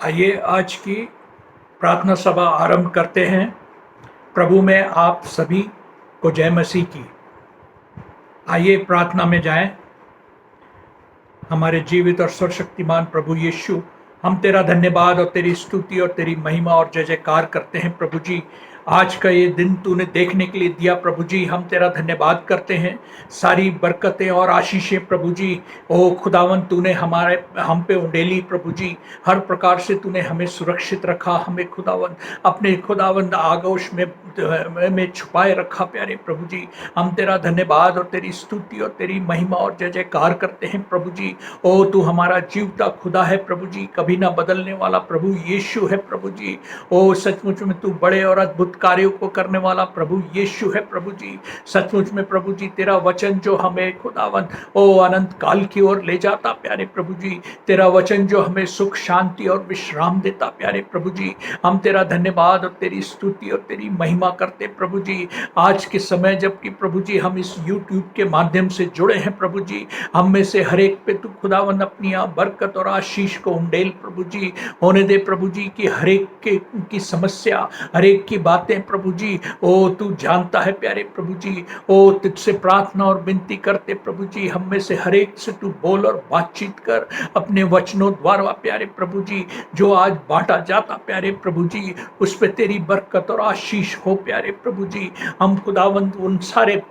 आइए आज की प्रार्थना सभा आरंभ करते हैं। प्रभु में आप सभी को जय मसीह की। आइए प्रार्थना में जाएं। हमारे जीवित और सर्वशक्तिमान प्रभु यीशु, हम तेरा धन्यवाद और तेरी स्तुति और तेरी महिमा और जय जयकार करते हैं। प्रभु जी, आज का ये दिन तूने देखने के लिए दिया प्रभु जी, हम तेरा धन्यवाद करते हैं। सारी बरकतें और आशीषें प्रभु जी, ओ खुदावन तूने हम पे उंडेली प्रभु जी। हर प्रकार से तूने हमें सुरक्षित रखा, हमें खुदावन अपने खुदावन आगोश में छुपाए रखा। प्यारे प्रभु जी, हम तेरा धन्यवाद और तेरी स्तुति और तेरी महिमा और जय जयकार करते हैं प्रभु जी। ओ तू हमारा जीवता खुदा है प्रभु जी, कभी ना बदलने वाला प्रभु यीशु है प्रभु जी। ओ सचमुच में तू बड़े और अद्भुत कार्यों को करने वाला प्रभु यीशु है प्रभु जी। सचमुच में प्रभु जी, तेरा वचन जो हमें खुदावन ओ अनंत काल की ओर ले जाता प्यारे प्रभु जी, तेरा वचन जो हमें सुख शांति और विश्राम देता प्यारे प्रभु जी, हम तेरा धन्यवाद और तेरी स्तुति और तेरी महिमा करते प्रभु जी। आज के समय जबकि प्रभु जी हम इस YouTube के माध्यम से जुड़े हैं प्रभु जी, हम में से हर एक पे तू खुदावन अपनी बरकत और आशीष को उंडेल प्रभु जी। होने दे प्रभु जी कि हर एक की समस्या, हर एक की बातें प्रभु जी, ओ तू जानता है प्यारे प्रभु जी। ओ तुझसे प्रार्थना और विनती करते प्रभु जी, हम में से हर एक से तू बोल और बातचीत कर अपने वचनों द्वारा प्यारे प्रभु जी। जो आज बांटा जाता प्यारे प्रभु जी, उस पे तेरी बरकत और आशीष हो प्यारे प्रभु जी। हम खुदावंद उन सारे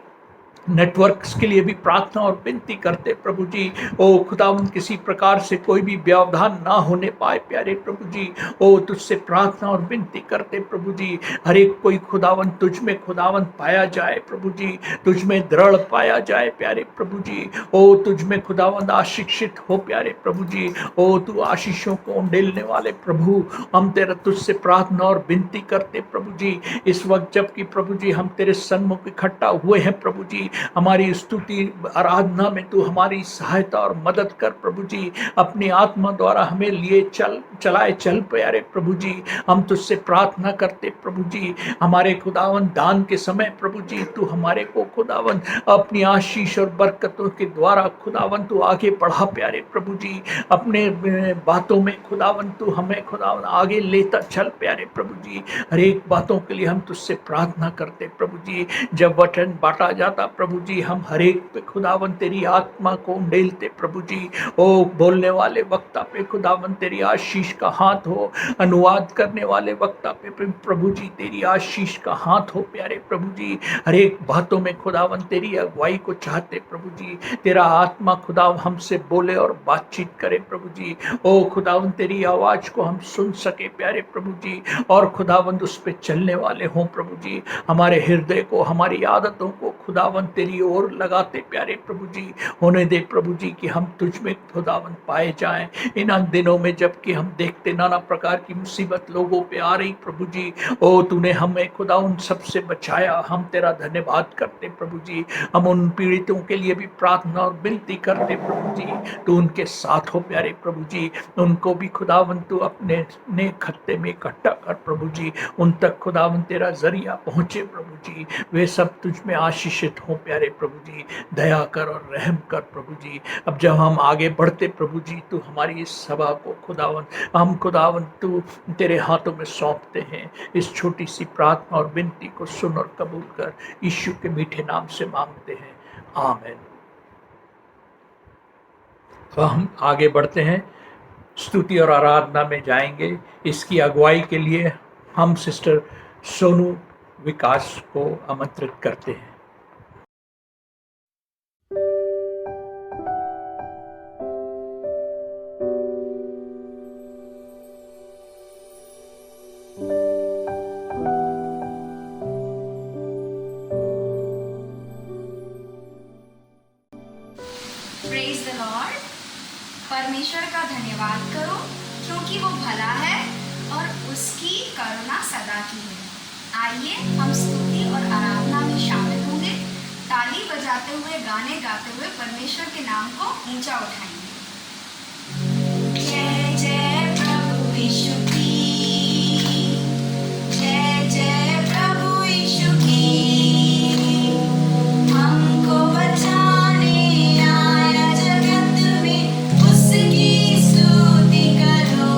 नेटवर्क्स के लिए भी प्रार्थना और विनती करते प्रभु जी। ओ खुदावन किसी प्रकार से कोई भी व्यवधान ना होने पाए प्यारे प्रभु जी। ओ तुझसे प्रार्थना और विनती करते प्रभु जी, हर एक कोई खुदावन तुझ में खुदावन पाया जाए प्रभु जी, तुझ में दृढ़ पाया जाए प्यारे प्रभु जी। ओ तुझ में खुदावन आशिक्षित हो प्यारे प्रभु जी। ओ तू आशीषों को उंडेलने वाले प्रभु, हम तेरा तुझसे प्रार्थना और विनती करते प्रभु जी। इस वक्त जबकि प्रभु जी हम तेरे सन्मुख इकट्ठा हुए हैं प्रभु जी, हमारी स्तुति आराधना में तू हमारी सहायता और मदद कर प्रभु जी। अपनी आत्मा द्वारा हमें लिए चलाए चल प्यारे प्रभु जी। हम तुझसे प्रार्थना करते प्रभु जी, हमारे खुदावन दान के समय प्रभु जी तू हमारे को खुदावन अपनी आशीष और बरकतों के द्वारा खुदावन तू आगे बढ़ा प्यारे प्रभु जी। अपने बातों में खुदावन तू हमें खुदावन आगे लेता चल प्यारे प्रभु जी। हर एक बातों के लिए हम तुझसे प्रार्थना करते प्रभु जी। जब वचन बांटा जाता प्रभु जी, हम हर एक पे खुदावन तेरी आत्मा को उंडेलते प्रभु जी। ओ बोलने वाले वक्ता पे खुदावन तेरी आशीष का हाथ हो, अनुवाद करने वाले वक्ता पे प्रभु जी तेरी आशीष का हाथ हो प्यारे प्रभु जी। हर एक बातों में खुदावन तेरी अगुवाई को चाहते प्रभु जी। तेरा आत्मा खुदावन हमसे बोले और बातचीत करे प्रभु जी। ओ खुदावन तेरी आवाज को हम सुन सके प्यारे प्रभु जी, और खुदावन उस पे चलने वाले हों प्रभु जी। हमारे हृदय को, हमारी आदतों को खुदावन तेरी ओर लगाते प्यारे प्रभु जी। होने दे प्रभु जी कि हम तुझ में खुदावन पाए जाएं। इन दिनों में जबकि हम देखते नाना प्रकार की मुसीबत लोगों पे आ रही प्रभु जी, ओ तूने हमें खुदा उन सबसे बचाया, हम तेरा धन्यवाद करते प्रभु जी। हम उन पीड़ितों के लिए भी प्रार्थना और विनती करते प्रभु जी, तू उनके साथ हो प्यारे प्रभु जी। उनको भी खुदावन तू अपने नेक खत्ते में इकट्ठा कर प्रभु जी, उन तक खुदावन तेरा जरिया पहुंचे प्रभु जी। वे सब तुझ में आशीषित हो प्यारे प्रभु जी। दया कर और रहम कर प्रभु जी। अब जब हम आगे बढ़ते प्रभु जी, तू हमारी इस सभा को खुदावन हम खुदावन तू तेरे हाथों में सौंपते हैं। इस छोटी सी प्रार्थना और विनती को सुन और कबूल कर, यीशु के मीठे नाम से मांगते हैं, आमीन। तो हम आगे बढ़ते हैं, स्तुति और आराधना में जाएंगे। इसकी अगुवाई के लिए हम सिस्टर सोनू विकास को आमंत्रित करते हैं। Praise the Lord. परमेश्वर का धन्यवाद करो क्योंकि वो भला है और उसकी करुणा सदा की है। आइए हम स्तुति और आराधना में शामिल होंगे। ताली बजाते हुए, गाने गाते हुए परमेश्वर के नाम को ऊंचा उठाएंगे। जय जय प्रभु यीशु की, जय जय प्रभु यीशु की। हमको बचाने आया जगत में, उसकी स्तुति करो।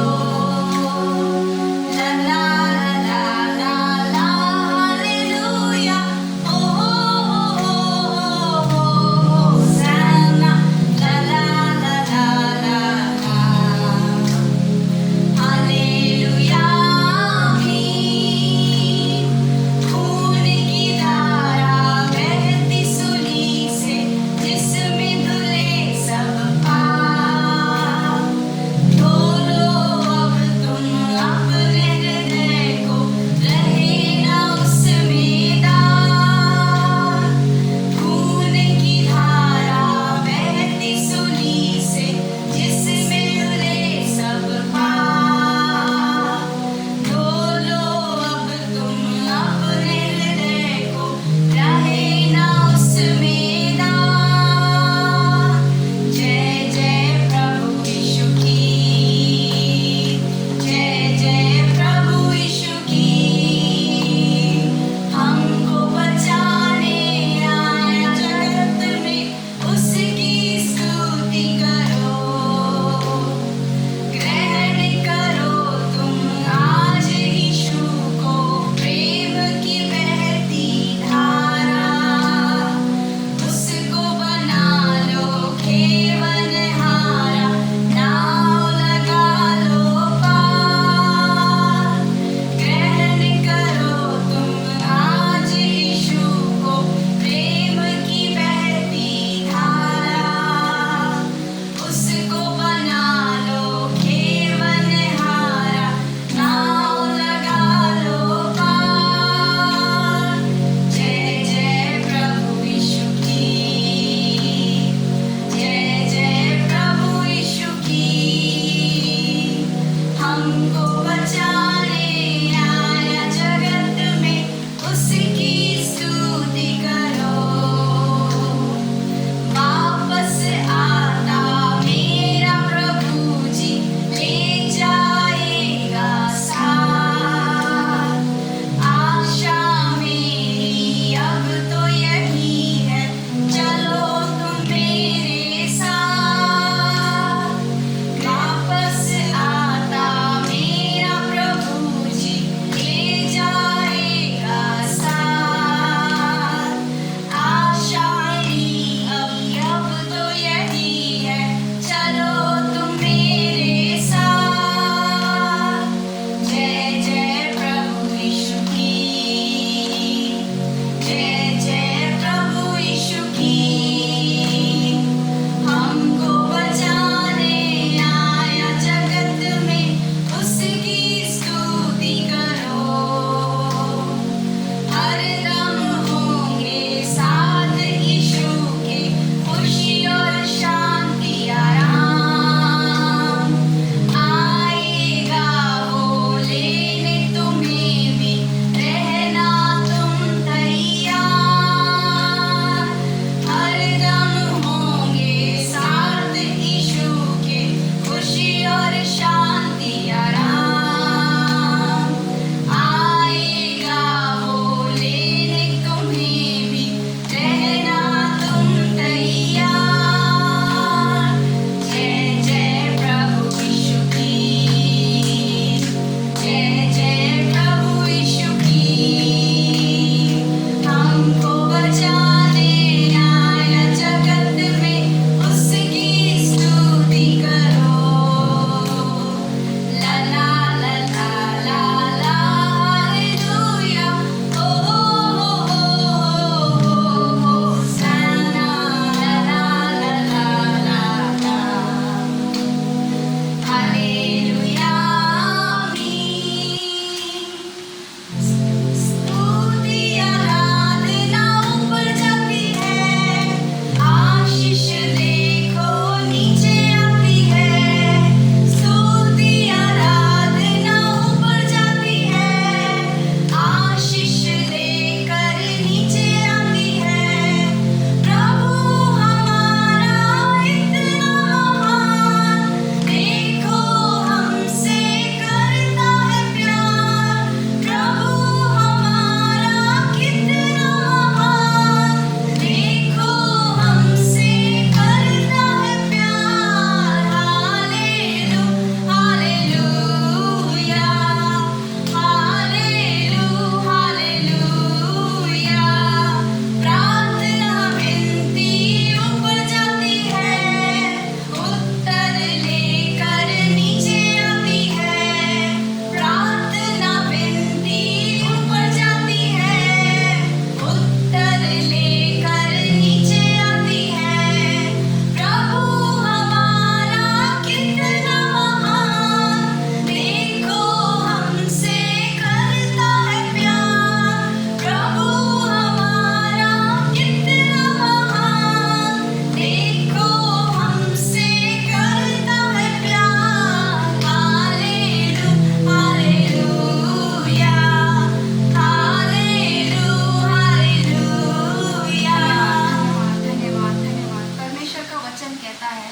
कहता है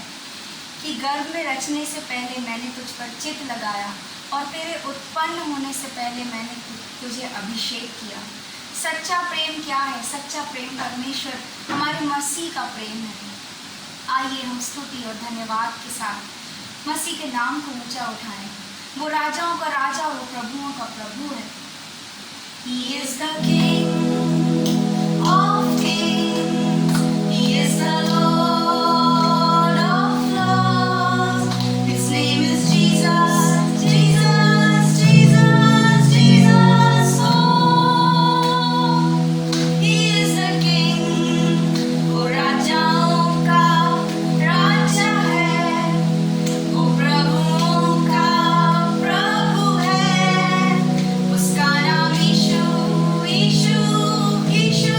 कि गर्भ में रचने से पहले मैंने तुझ पर चित्त लगाया और तेरे उत्पन्न होने से पहले मैंने तुझे अभिषेक किया। सच्चा प्रेम क्या है? सच्चा प्रेम परमेश्वर हमारे मसीह का प्रेम है। आइए हम स्तुति और धन्यवाद के साथ मसीह के नाम को ऊंचा उठाएं। वो राजाओं का राजा, वो प्रभुओं का प्रभु है। He is the King of kings. He is the Lord of lords. His name is Jesus, Jesus, Jesus, Jesus. Oh, He is the King. वो राजाओं का राजा है, वो प्रभुओं का प्रभु है। उसका नाम यीशु, यीशु, यीशु,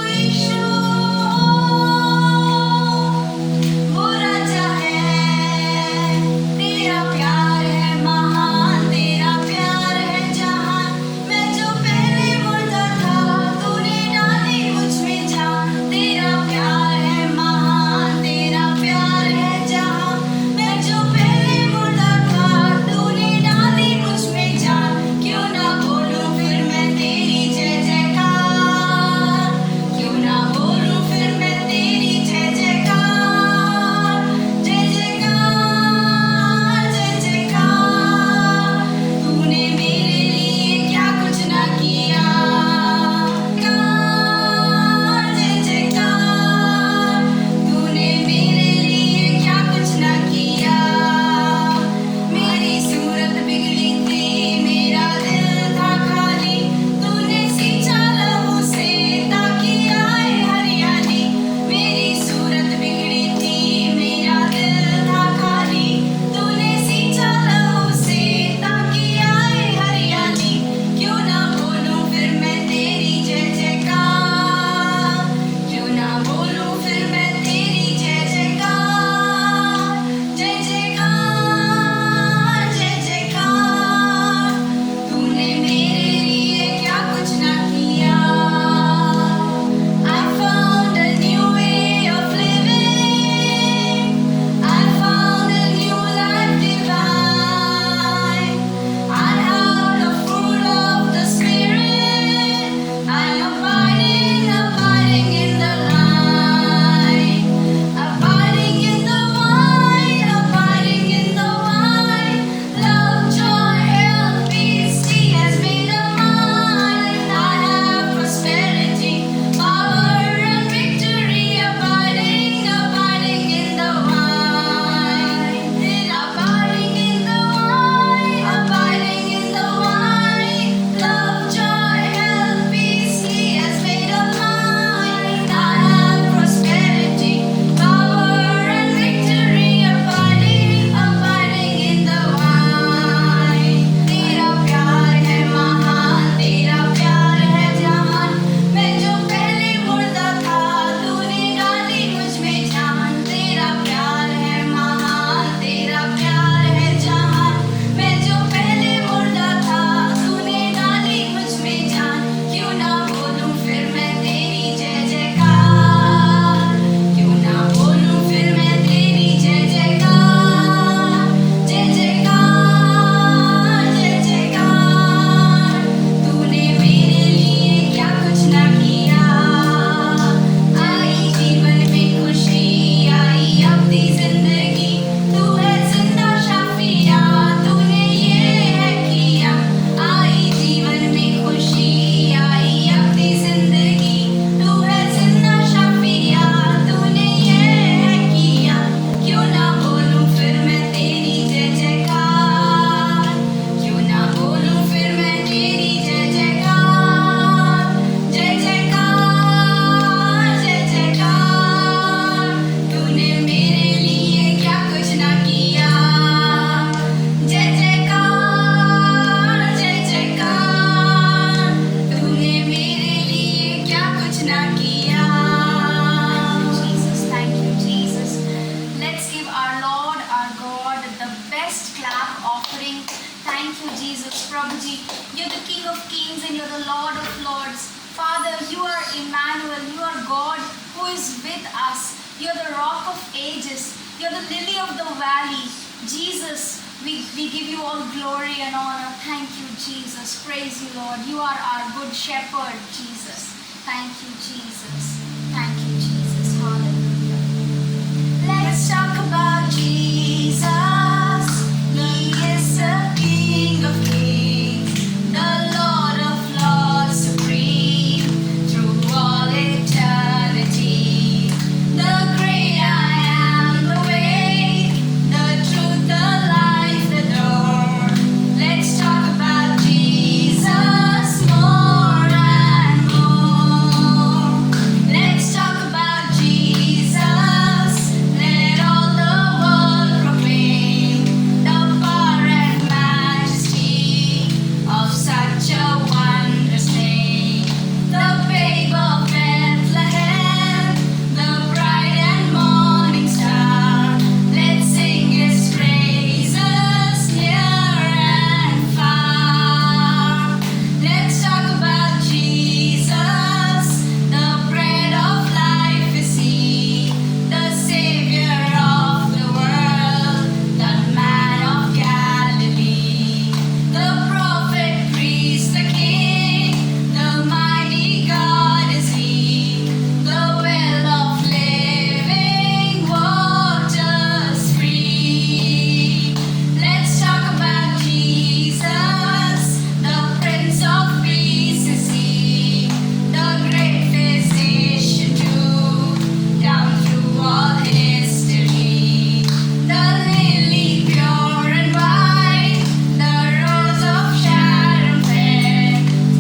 यीशु। वो राजा है, तेरा प्यार है महान, तेरा प्यार है जहान। मैं जो पहले मुर्दा था, तूने डाली मुझ में जान। तेरा प्यार है महान, तेरा प्यार है जहान। मैं जो पहले मुर्दा था, तूने डाली मुझ में जान। क्यों ना बोलूं फिर मैं तेरी जय जयकार, क्यों ना बोलूं फिर मैं तेरी जय जयकार, जय जयकार, जय जयकार। तूने मेरे लिए क्या कुछ ना किया, जय जयकार। तूने मेरे लिए क्या कुछ ना किया। मेरी सूरत बिगड़ी थी, मेरा दिल था खाली। तूने सींचा लहू से ताकि आए हरियाली। मेरी सूरत बिगड़ी थी, मेरा दिल था खाली। तूने सींचा लहू से ताकि आए हरियाली। क्यों ना बोलूं फिर मैं तेरी जय जयकार, क्यों ना बोलूं फिर मैं तेरी जय जयकार, जय जयकार, जय जयकार। तूने मेरे लिए क्या कुछ ना किया। I found a new way of living. I found a new life divine. I have the fruit of the Spirit. I am abiding, abiding in the light. Abiding in the wine, abiding in the wine. Love, joy, health, peace, He has made of mine. I have prosperity, power and victory. Abiding, abiding in the wine. Abiding in the wine, abiding in the wine. Love, joy, health, peace, He has made of mine. I have prosperity, power and victory. Abiding, abiding in the wine. तेरा प्यार है महान, तेरा प्यार है जहान। मैं जो पहले मुर्दा था, तूने डाली मुझ में जान। तेरा प्यार है महान, तेरा प्यार है जहान। मैं जो पहले मुर्दा था, तूने डाली मुझ में जान। क्यों ना बोलूं फिर मैं तेरी जय जयकार, क्यों ना बोलूं फिर मैं तेरी जय जयकार, जय जयकार, जय जयकार। तूने मेरे लिए क्या कुछ ना किया। आई जीवन में खुशी, आई अपनी जिंदगी। तू है जिंदा शाफिया, तूने ये है किया। आई जीवन में खुशी, आई अपनी जिंदगी। तू है जिंदा शाफिया, तूने ये है किया। क्यों ना बोलूं फिर मैं तेरी जय जयकार, क्यों ना बोलूं फिर मैं तेरी जय जयकार, जय जयकार, जय जयकार। तूने मेरे लिए क्या कुछ ना किया। जय जयकार, जय जयकार। तूने मेरे लिए क्या कुछ ना किया। Jesus, thank you, Jesus. Let's give our Lord, our God, the best clap offering. Thank you, Jesus. Prabhuji, you're the King of Kings and you're the Lord of Lords. Father, you are Emmanuel. You are God who is with us. You're the Rock of Ages. of the valley. Jesus, we give you all glory and honor. Thank you, Jesus. Praise you, Lord. You are our good shepherd, Jesus. Thank you, Jesus. Thank you, Jesus. Hallelujah. Let's talk about Jesus. He is the King of Kings, the Lord of Lords, supreme through all eternity. The great I am, the way, the truth, the life, the door. Let's talk about Jesus more and more. Let's talk about Jesus. Let all the world proclaim the power and majesty of such a wondrous name. The babe of Bethlehem, the bright and morning star. Let's sing his praises near and far. Let's talk about Jesus. The bread of life is he, the Savior of the world, the man of Galilee. The prophet, priest, the king, the mighty God is he, the well of living waters free. Let's talk about Jesus, the Prince of Peace is he, the great physician too, down through all history. The lily pure and white, the rose of Sharon fair,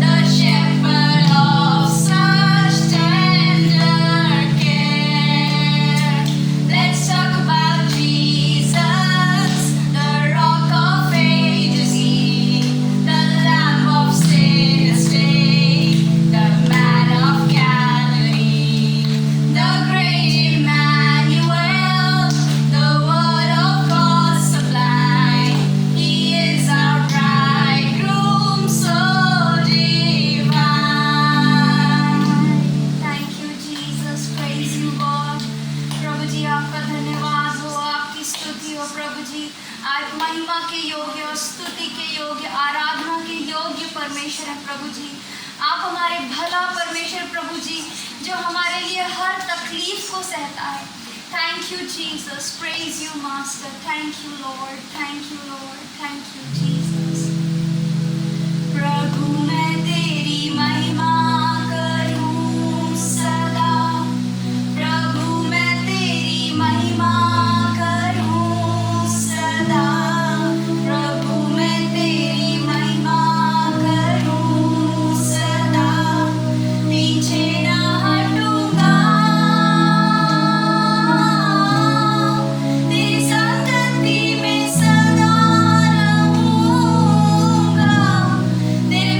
the shepherd of such tender care. Let's talk about Jesus, the rock of ages he, the lamb of sinners slain, the man of Galilee, the great Emmanuel, the word of God sublime. He is our bridegroom so divine. Thank you, Jesus. Praise you, God. प्रभु जी आपका धन्यवाद हो, आपकी स्तुति हो प्रभु जी। आप महिमा के योग्य और स्तुति के योग्य, आराधना के योग्य परमेश्वर है प्रभु जी। आप हमारे भला परमेश्वर प्रभु जी, जो हमारे लिए हर तकलीफ को सहता है। Thank you Jesus, praise you master, thank you Lord, thank you Lord, thank you Jesus. प्रभु मैं तेरी महिमा करूं सदा, प्रभु मैं तेरी महिमा करूं सदा, प्रभु मैं तेरी महिमा करूं सदा, पीछे ना हटूंगा, तेरी संगति में सदा रहूंगा, तेरे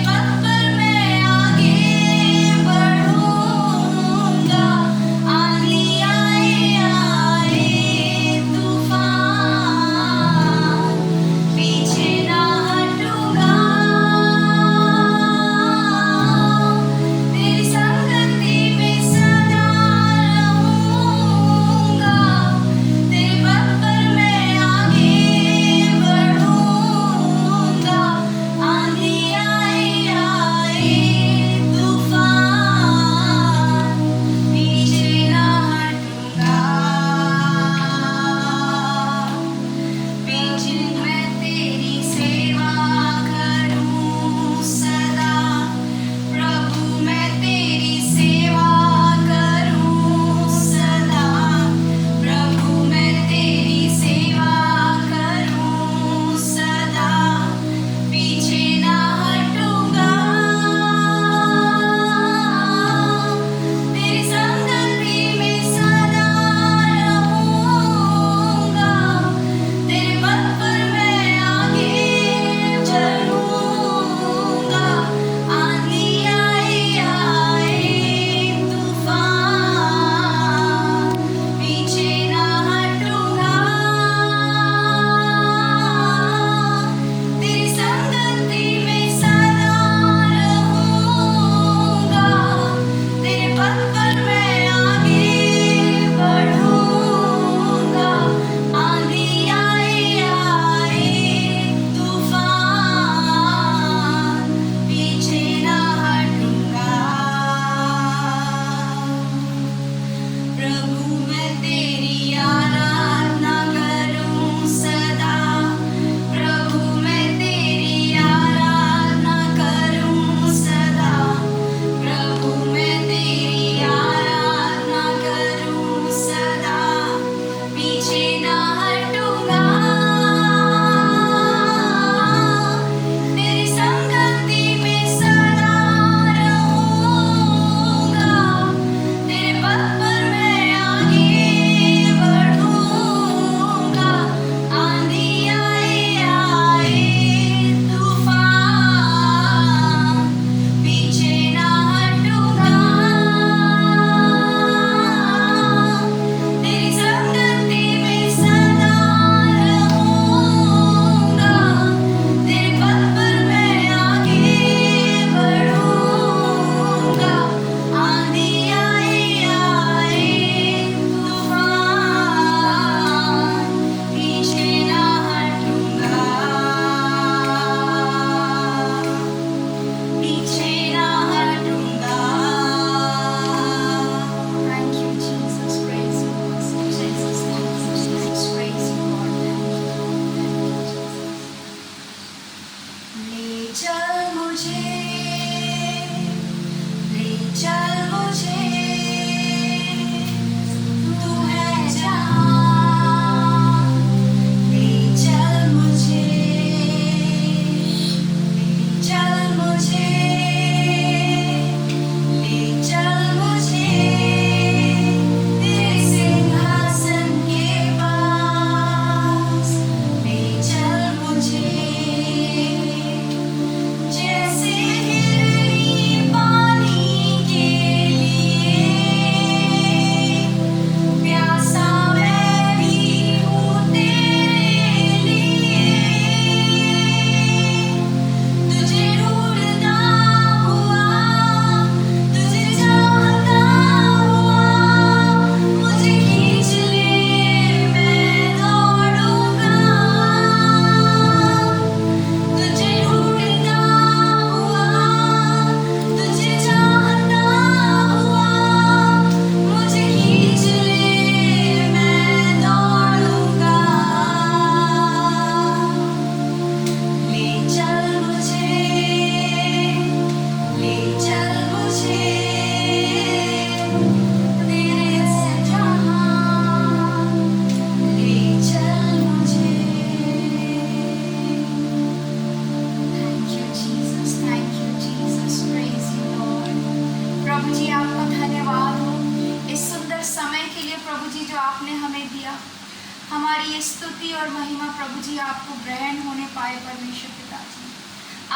हमारी ये स्तुति और महिमा प्रभु जी आपको ग्रहण होने पाए परमेश्वर पिताजी।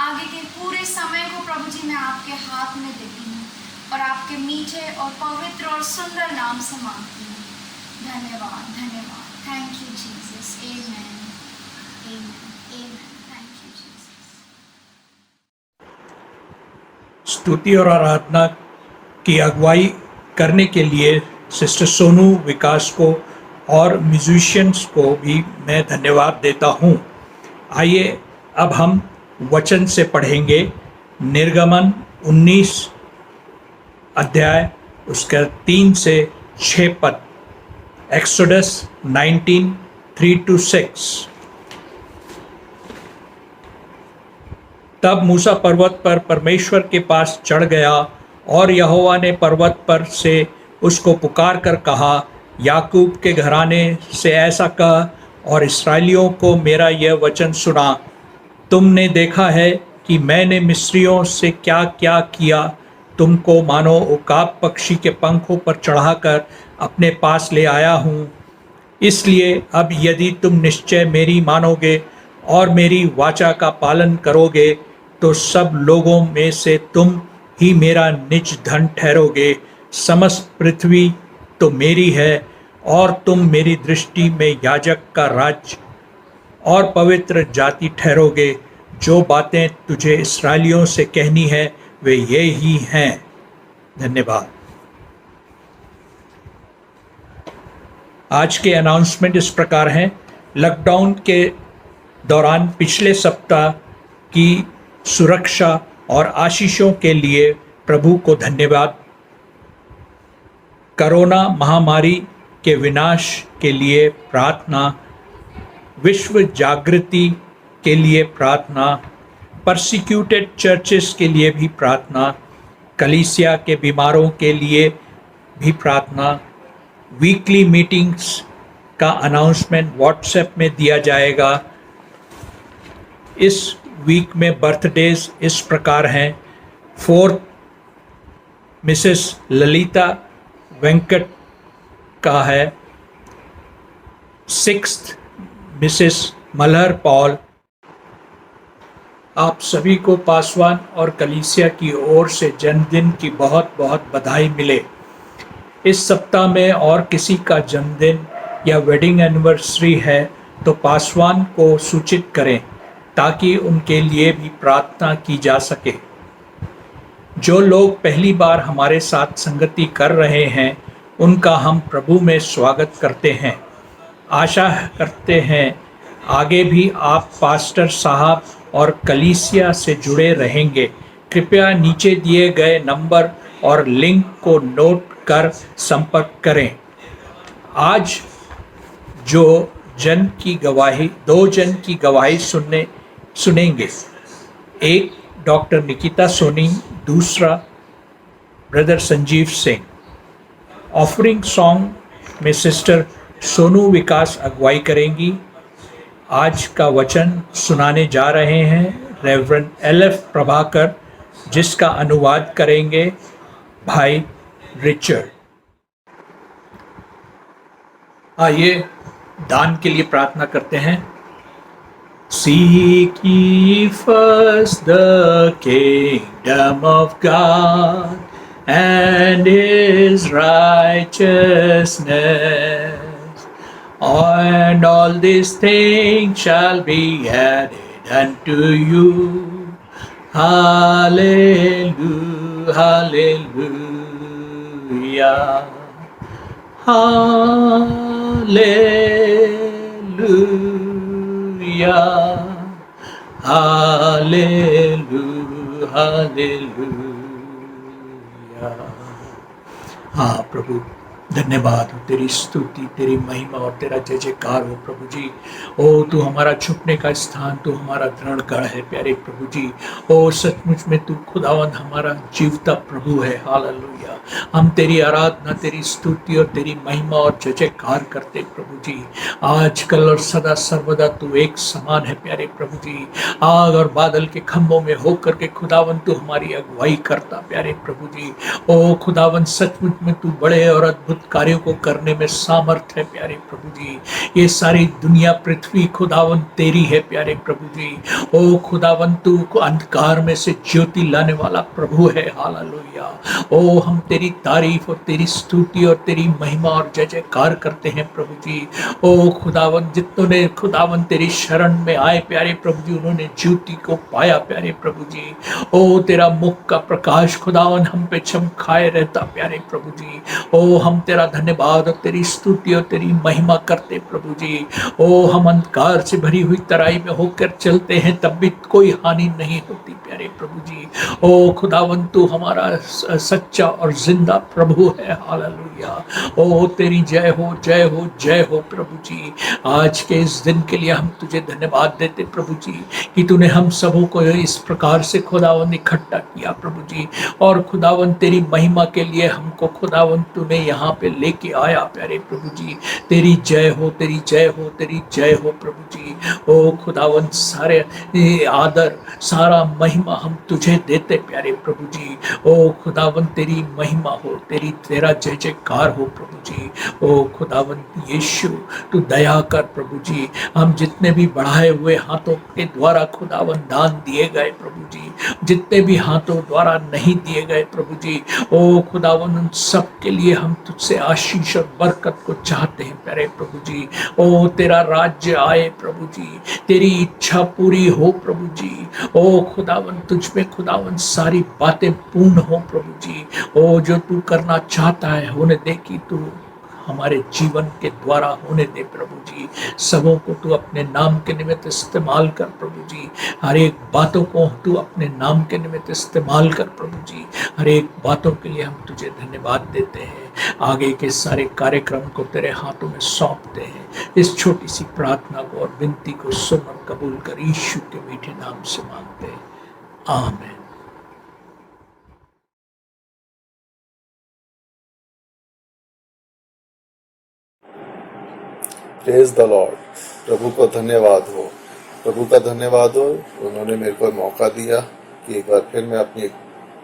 आगे के पूरे समय को प्रभु जी मैं आपके हाथ में देती हूँ और आपके मीठे और पवित्र और सुंदर नाम से मांगती हूँ। धन्यवाद, धन्यवाद। Thank you Jesus. Amen, amen, amen. Thank you Jesus. स्तुति और आराधना की अगुवाई करने के लिए सिस्टर सोनू विकास को और म्यूजिशियंस को भी मैं धन्यवाद देता हूँ। आइए अब हम वचन से पढ़ेंगे निर्गमन 19 अध्याय उसका 3 से 6 पद। एक्सोडस 19 3-6। तब मूसा पर्वत पर परमेश्वर के पास चढ़ गया और यहोवा ने पर्वत पर से उसको पुकार कर कहा, याकूब के घराने से ऐसा कह और इस्राएलियों को मेरा यह वचन सुना। तुमने देखा है कि मैंने मिस्रियों से क्या क्या किया। तुमको मानो उकाब पक्षी के पंखों पर चढ़ाकर अपने पास ले आया हूँ। इसलिए अब यदि तुम निश्चय मेरी मानोगे और मेरी वाचा का पालन करोगे तो सब लोगों में से तुम ही मेरा निज धन ठहरोगे। समस्त पृथ्वी तो मेरी है और तुम मेरी दृष्टि में याजक का राज्य और पवित्र जाति ठहरोगे। जो बातें तुझे इस्राएलियों से कहनी है वे ये ही हैं। धन्यवाद। आज के अनाउंसमेंट इस प्रकार हैं। लॉकडाउन के दौरान पिछले सप्ताह की सुरक्षा और आशीषों के लिए प्रभु को धन्यवाद। कोरोना महामारी के विनाश के लिए प्रार्थना, विश्व जागृति के लिए प्रार्थना, परसिक्यूटेड चर्चेस के लिए भी प्रार्थना, कलीसिया के बीमारों के लिए भी प्रार्थना। वीकली मीटिंग्स का अनाउंसमेंट व्हाट्सएप में दिया जाएगा। इस वीक में बर्थडेज इस प्रकार हैं। 4th मिसेस ललिता वेंकट का है। 6th Mrs मल्हर Paul. आप सभी को पासवान और कलीसिया की ओर से जन्मदिन की बहुत बहुत बधाई मिले। इस सप्ताह में और किसी का जन्मदिन या वेडिंग एनिवर्सरी है तो पासवान को सूचित करें ताकि उनके लिए भी प्रार्थना की जा सके। जो लोग पहली बार हमारे साथ संगति कर रहे हैं उनका हम प्रभु में स्वागत करते हैं। आशा करते हैं आगे भी आप पास्टर साहब और कलीसिया से जुड़े रहेंगे। कृपया नीचे दिए गए नंबर और लिंक को नोट कर संपर्क करें। आज दो जन की गवाही सुनेंगे। एक डॉक्टर निकिता सोनी, दूसरा brother Sanjeev Singh. Offering song में सिस्टर सोनू विकास अगुवाई करेंगी। आज का वचन सुनाने जा रहे हैं रेवरेंड LF प्रभाकर, जिसका अनुवाद करेंगे भाई रिचर्ड। आइए दान के लिए प्रार्थना करते हैं। Seek ye first the kingdom of God and His righteousness, and all these things shall be added unto you. Hallelujah, hallelujah, hallelujah. Hallelujah, hallelujah. हाँ प्रभु, धन्यवाद हो, तेरी स्तुति, तेरी महिमा और तेरा जय जयकार हो प्रभु जी। ओ तू हमारा छुपने का स्थान, तू हमारा दृढ़गढ़ है प्यारे प्रभु जी। ओ सचमुच में तू खुदावंद हमारा जीवता प्रभु है। हालेलुया। हम तेरी आराधना, तेरी स्तुति और तेरी महिमा और जय जयकार करते प्रभु जी। आजकल और सदा सर्वदा तू एक समान है प्यारे प्रभु जी। आग और बादल के खंभों में होकर के खुदावंद तू हमारी अगुवाई करता प्यारे प्रभु जी। ओ खुदावंद सचमुच में तू बड़े और अद्भुत कार्यों को करने में सामर्थ है प्यारे प्रभु जी। ये सारी दुनिया पृथ्वी खुदावन तेरी है प्यारे प्रभु जी। ओ खुदावन तू अंधकार में से ज्योति लाने वाला प्रभु है। हालेलुया। ओ हम तेरी तारीफ और तेरी स्तुति और तेरी महिमा और जय जयकार करते हैं प्रभु जी। ओ खुदावन जितनों ने खुदावन तेरी शरण में आए प्यारे प्रभु जी, उन्होंने ज्योति को पाया प्यारे प्रभु जी। ओ तेरा मुख का प्रकाश खुदावन हम पे चमकाए रहता प्यारे प्रभु जी। ओ हम तेरा धन्यवाद और तेरी स्तुति और तेरी महिमा करते प्रभु जी। ओ हम अंधकार से भरी हुई तराई में होकर चलते हैं तब भी कोई हानि नहीं होती प्यारे प्रभु जी। ओ खुदावन तू हमारा सच्चा और जिंदा प्रभु है। हालेलुया। ओ तेरी जय हो जय हो जय हो प्रभु जी। आज के इस दिन के लिए हम तुझे धन्यवाद देते प्रभु जी कि तूने हम सबों को इस प्रकार से खुदावन इकट्ठा किया प्रभु जी। और खुदावन तेरी महिमा के लिए हमको खुदावन तूने यहाँ पे लेके आया प्यारे प्रभु जी। तेरी जय हो तेरी जय हो तेरी जय हो प्रभु जी। ओ खुदावन सारे आदर सारा महिमा हम तुझे देते प्यारे प्रभु जी। ओ खुदावन तेरी महिमा हो तेरी तेरा जय जयकार हो प्रभु जी। ओ खुदावन यीशु तू दया कर प्रभु जी। हम जितने भी बढ़ाए हुए हाथों के द्वारा खुदावन दान दिए गए प्रभु जी, जितने भी हाथों द्वारा नहीं दिए गए प्रभु जी, ओ खुदावन उन सब के लिए हम तुझसे आशीष और बरकत को चाहते हैं प्यारे प्रभु जी। ओ तेरा राज्य आए प्रभु जी, तेरी इच्छा पूरी हो प्रभु जी। ओ खुदावन तुझ में खुदावन सारी बातें पूर्ण हो प्रभु जी। ओ जो तू करना चाहता है होने दे कि तू हमारे जीवन के द्वारा होने दे प्रभु जी। सबों को तू अपने नाम के निमित्त इस्तेमाल कर प्रभु जी। हर एक बातों को तू अपने नाम के निमित्त इस्तेमाल कर प्रभु जी। हर एक बातों के लिए हम तुझे धन्यवाद देते हैं। आगे के सारे कार्यक्रम को तेरे हाथों में सौंपते हैं। इस छोटी सी प्रार्थना को और विनती को सुन और कबूल कर यीशु के मीठे नाम से मांगते हैं, आमीन। Praise the Lord. प्रभु को धन्यवाद हो, प्रभु का धन्यवाद हो। उन्होंने मेरे को मौका दिया कि एक बार फिर मैं अपनी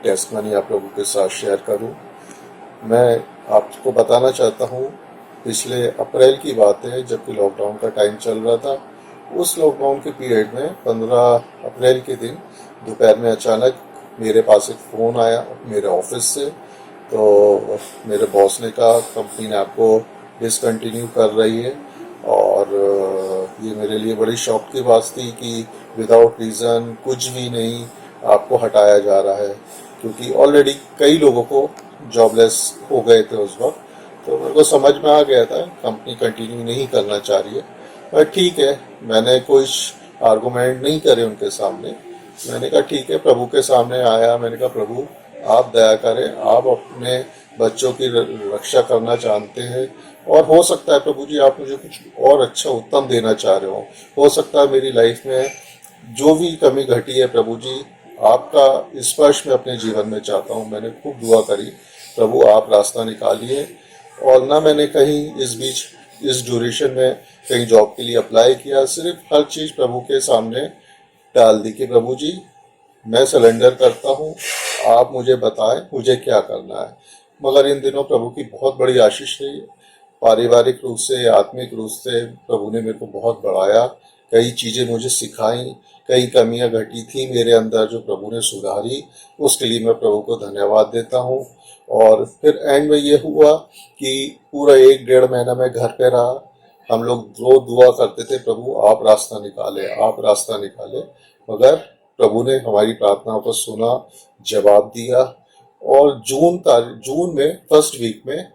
टेस्टमनी आप लोगों के साथ शेयर करूं। मैं आपको बताना चाहता हूं, पिछले अप्रैल की बात है जबकि लॉकडाउन का टाइम चल रहा था। उस लॉकडाउन के पीरियड में 15 अप्रैल के दिन दोपहर में अचानक मेरे पास एक फ़ोन आया मेरे ऑफिस से। तो मेरे बॉस ने कहा कंपनी ने आपको डिसकंटिन्यू कर रही है। और ये मेरे लिए बड़ी शॉक की बात थी कि विदाउट रीज़न कुछ भी नहीं आपको हटाया जा रहा है, क्योंकि ऑलरेडी कई लोगों को जॉबलेस हो गए थे उस वक्त। तो मेरे को समझ में आ गया था कंपनी कंटिन्यू नहीं करना चाह रही है। पर ठीक है, मैंने कुछ आर्गूमेंट नहीं करे उनके सामने। मैंने कहा ठीक है, प्रभु के सामने आया। मैंने कहा प्रभु आप दया करें, आप अपने बच्चों की रक्षा करना जानते हैं और हो सकता है प्रभु जी आप मुझे कुछ और अच्छा उत्तम देना चाह रहे हो सकता है मेरी लाइफ में जो भी कमी घटी है प्रभु जी आपका स्पर्श मैं अपने जीवन में चाहता हूँ। मैंने खूब दुआ करी, प्रभु आप रास्ता निकालिए। और ना मैंने कहीं इस बीच इस ड्यूरेशन में कहीं जॉब के लिए अप्लाई किया, सिर्फ हर चीज़ प्रभु के सामने डाल दी कि प्रभु जी मैं सरेंडर करता हूँ, आप मुझे बताएं मुझे क्या करना है। मगर इन दिनों प्रभु की बहुत बड़ी आशीष रही है। पारिवारिक रूप से आत्मिक रूप से प्रभु ने मेरे को बहुत बढ़ाया, कई चीज़ें मुझे सिखाई, कई कमियां घटी थी मेरे अंदर जो प्रभु ने सुधारी, उसके लिए मैं प्रभु को धन्यवाद देता हूँ। और फिर एंड में ये हुआ कि पूरा 1-1.5 महीना मैं घर पे रहा। हम लोग रोज दुआ करते थे प्रभु आप रास्ता निकाले आप रास्ता निकाले, मगर प्रभु ने हमारी प्रार्थनाओं को सुना, जवाब दिया। और जून में फर्स्ट वीक में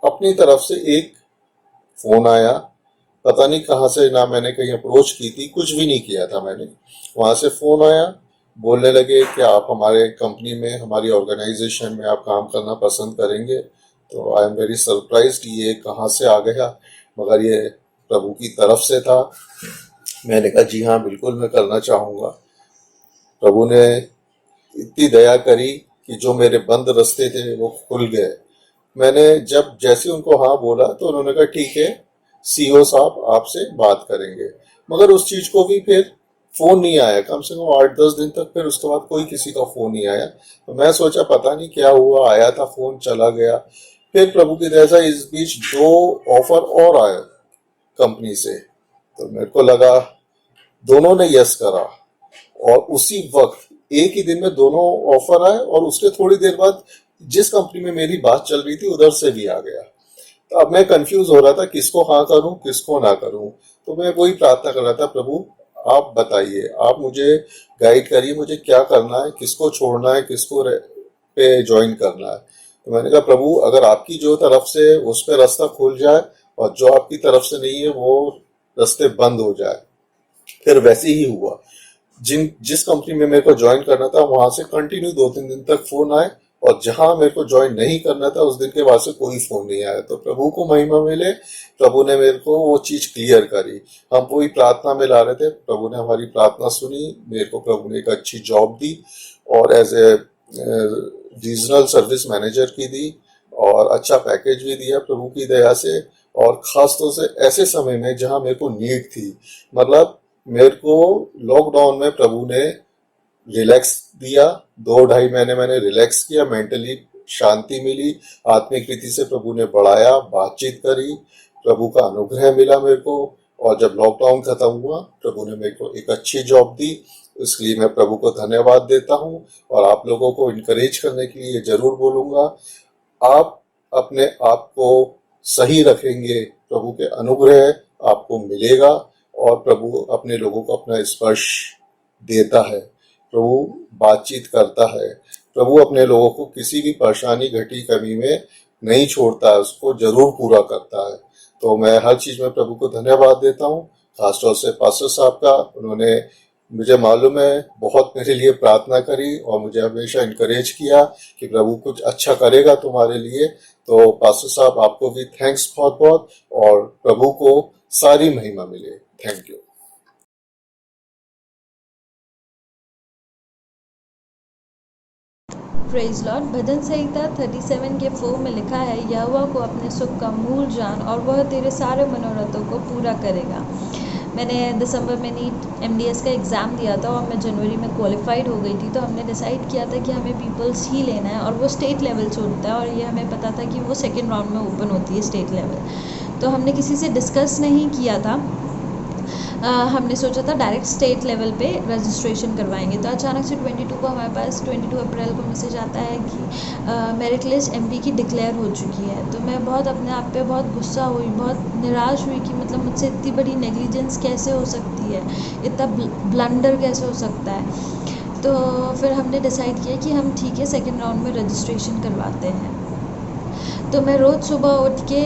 अपनी तरफ से एक फ़ोन आया, पता नहीं कहाँ से, ना मैंने कहीं अप्रोच की थी, कुछ भी नहीं किया था मैंने। वहाँ से फ़ोन आया, बोलने लगे कि आप हमारे कंपनी में हमारी ऑर्गेनाइजेशन में आप काम करना पसंद करेंगे। तो आई एम वेरी सरप्राइज्ड ये कहाँ से आ गया, मगर ये प्रभु की तरफ से था। मैंने कहा जी हाँ बिल्कुल मैं करना चाहूँगा। प्रभु ने इतनी दया करी कि जो मेरे बंद रास्ते थे वो खुल गए। मैंने जब जैसे उनको हाँ बोला तो उन्होंने कहा ठीक है सीईओ साहब आपसे बात करेंगे, मगर उस चीज़ को भी फिर फ़ोन नहीं आया कम से कम 8-10 दिन तक। फिर उसके बाद कोई किसी का फ़ोन नहीं आया। तो मैं सोचा पता नहीं क्या हुआ, आया था फ़ोन चला गया। फिर प्रभु की दया से इस बीच 2 ऑफर और आए कंपनी से, तो मेरे को लगा दोनों ने यस करा, और उसी वक्त एक ही दिन में दोनों ऑफर आए, और उसके थोड़ी देर बाद जिस कंपनी में मेरी बात चल रही थी उधर से भी आ गया। तो अब मैं कंफ्यूज हो रहा था किसको हाँ करूं किसको ना करूं। तो मैं वही प्रार्थना कर रहा था, प्रभु आप बताइए, आप मुझे गाइड करिए, मुझे क्या करना है, किसको छोड़ना है, किसको पे ज्वाइन करना है। तो मैंने कहा प्रभु अगर आपकी जो तरफ से उस पे रास्ता खुल जाए, और जो आपकी तरफ से नहीं है वो रास्ते बंद हो जाए। फिर वैसे ही हुआ, जिस कंपनी में मेरे को ज्वाइन करना था वहां से कंटिन्यू 2-3 दिन तक फोन आए, और जहां मेरे को ज्वाइन नहीं करना था उस दिन के बाद से कोई फोन नहीं आया। तो प्रभु को महिमा मिले, प्रभु ने मेरे को वो चीज क्लियर करी। हम पूरी प्रार्थना में ला रहे थे, प्रभु ने हमारी प्रार्थना सुनी, मेरे को प्रभु ने एक अच्छी जॉब दी, और as a regional service manager की दी, और अच्छा पैकेज भी दिया प्रभु की दया से। और खास तौर से ऐसे समय में जहां मेरे को नीड थी, मतलब मेरे को लॉकडाउन में प्रभु ने रिलैक्स दिया, 2-2.5 महीने मैंने रिलैक्स किया, मेंटली शांति मिली, आत्मिक रीति से प्रभु ने बढ़ाया, बातचीत करी, प्रभु का अनुग्रह मिला मेरे को। और जब लॉकडाउन खत्म हुआ प्रभु ने मेरे को एक अच्छी जॉब दी, इसलिए मैं प्रभु को धन्यवाद देता हूँ। और आप लोगों को इनकरेज करने के लिए जरूर बोलूँगा, आप अपने आप को सही रखेंगे, प्रभु के अनुग्रह आपको मिलेगा, और प्रभु अपने लोगों को अपना स्पर्श देता है, प्रभु बातचीत करता है, प्रभु अपने लोगों को किसी भी परेशानी घटी कमी में नहीं छोड़ता है, उसको जरूर पूरा करता है। तो मैं हर चीज में प्रभु को धन्यवाद देता हूँ, खासतौर से पास्टर साहब का। उन्होंने मुझे मालूम है बहुत मेरे लिए प्रार्थना करी, और मुझे हमेशा इनकरेज किया कि प्रभु कुछ अच्छा करेगा तुम्हारे लिए। तो पास्टर साहब आपको भी थैंक्स बहुत बहुत, और प्रभु को सारी महिमा मिले। Thank you. Praise Lord. भजन संहिता 37 के 4 में लिखा है, यहोवा को अपने सुख का मूल जान और वह तेरे सारे मनोरथों को पूरा करेगा। मैंने दिसंबर में नीट MDS का एग्ज़ाम दिया था और मैं जनवरी में क्वालिफाइड हो गई थी। तो हमने डिसाइड किया था कि हमें पीपल्स ही लेना है, और वो स्टेट लेवल से होता है, और ये हमें पता था कि वो सेकेंड राउंड में ओपन होती है स्टेट लेवल। तो हमने किसी से डिस्कस नहीं किया था, हमने सोचा था डायरेक्ट स्टेट लेवल पे रजिस्ट्रेशन करवाएंगे। तो अचानक से 22 को हमारे पास 22 अप्रैल को मैसेज आता है कि मेरिट लिस्ट MP की डिक्लेयर हो चुकी है। तो मैं बहुत अपने आप पे बहुत गुस्सा हुई, बहुत निराश हुई कि मतलब मुझसे इतनी बड़ी नेग्लिजेंस कैसे हो सकती है, इतना ब्लंडर कैसे हो सकता है। तो फिर हमने डिसाइड किया कि हम ठीक है सेकेंड राउंड में रजिस्ट्रेशन करवाते हैं। तो मैं रोज़ सुबह उठ के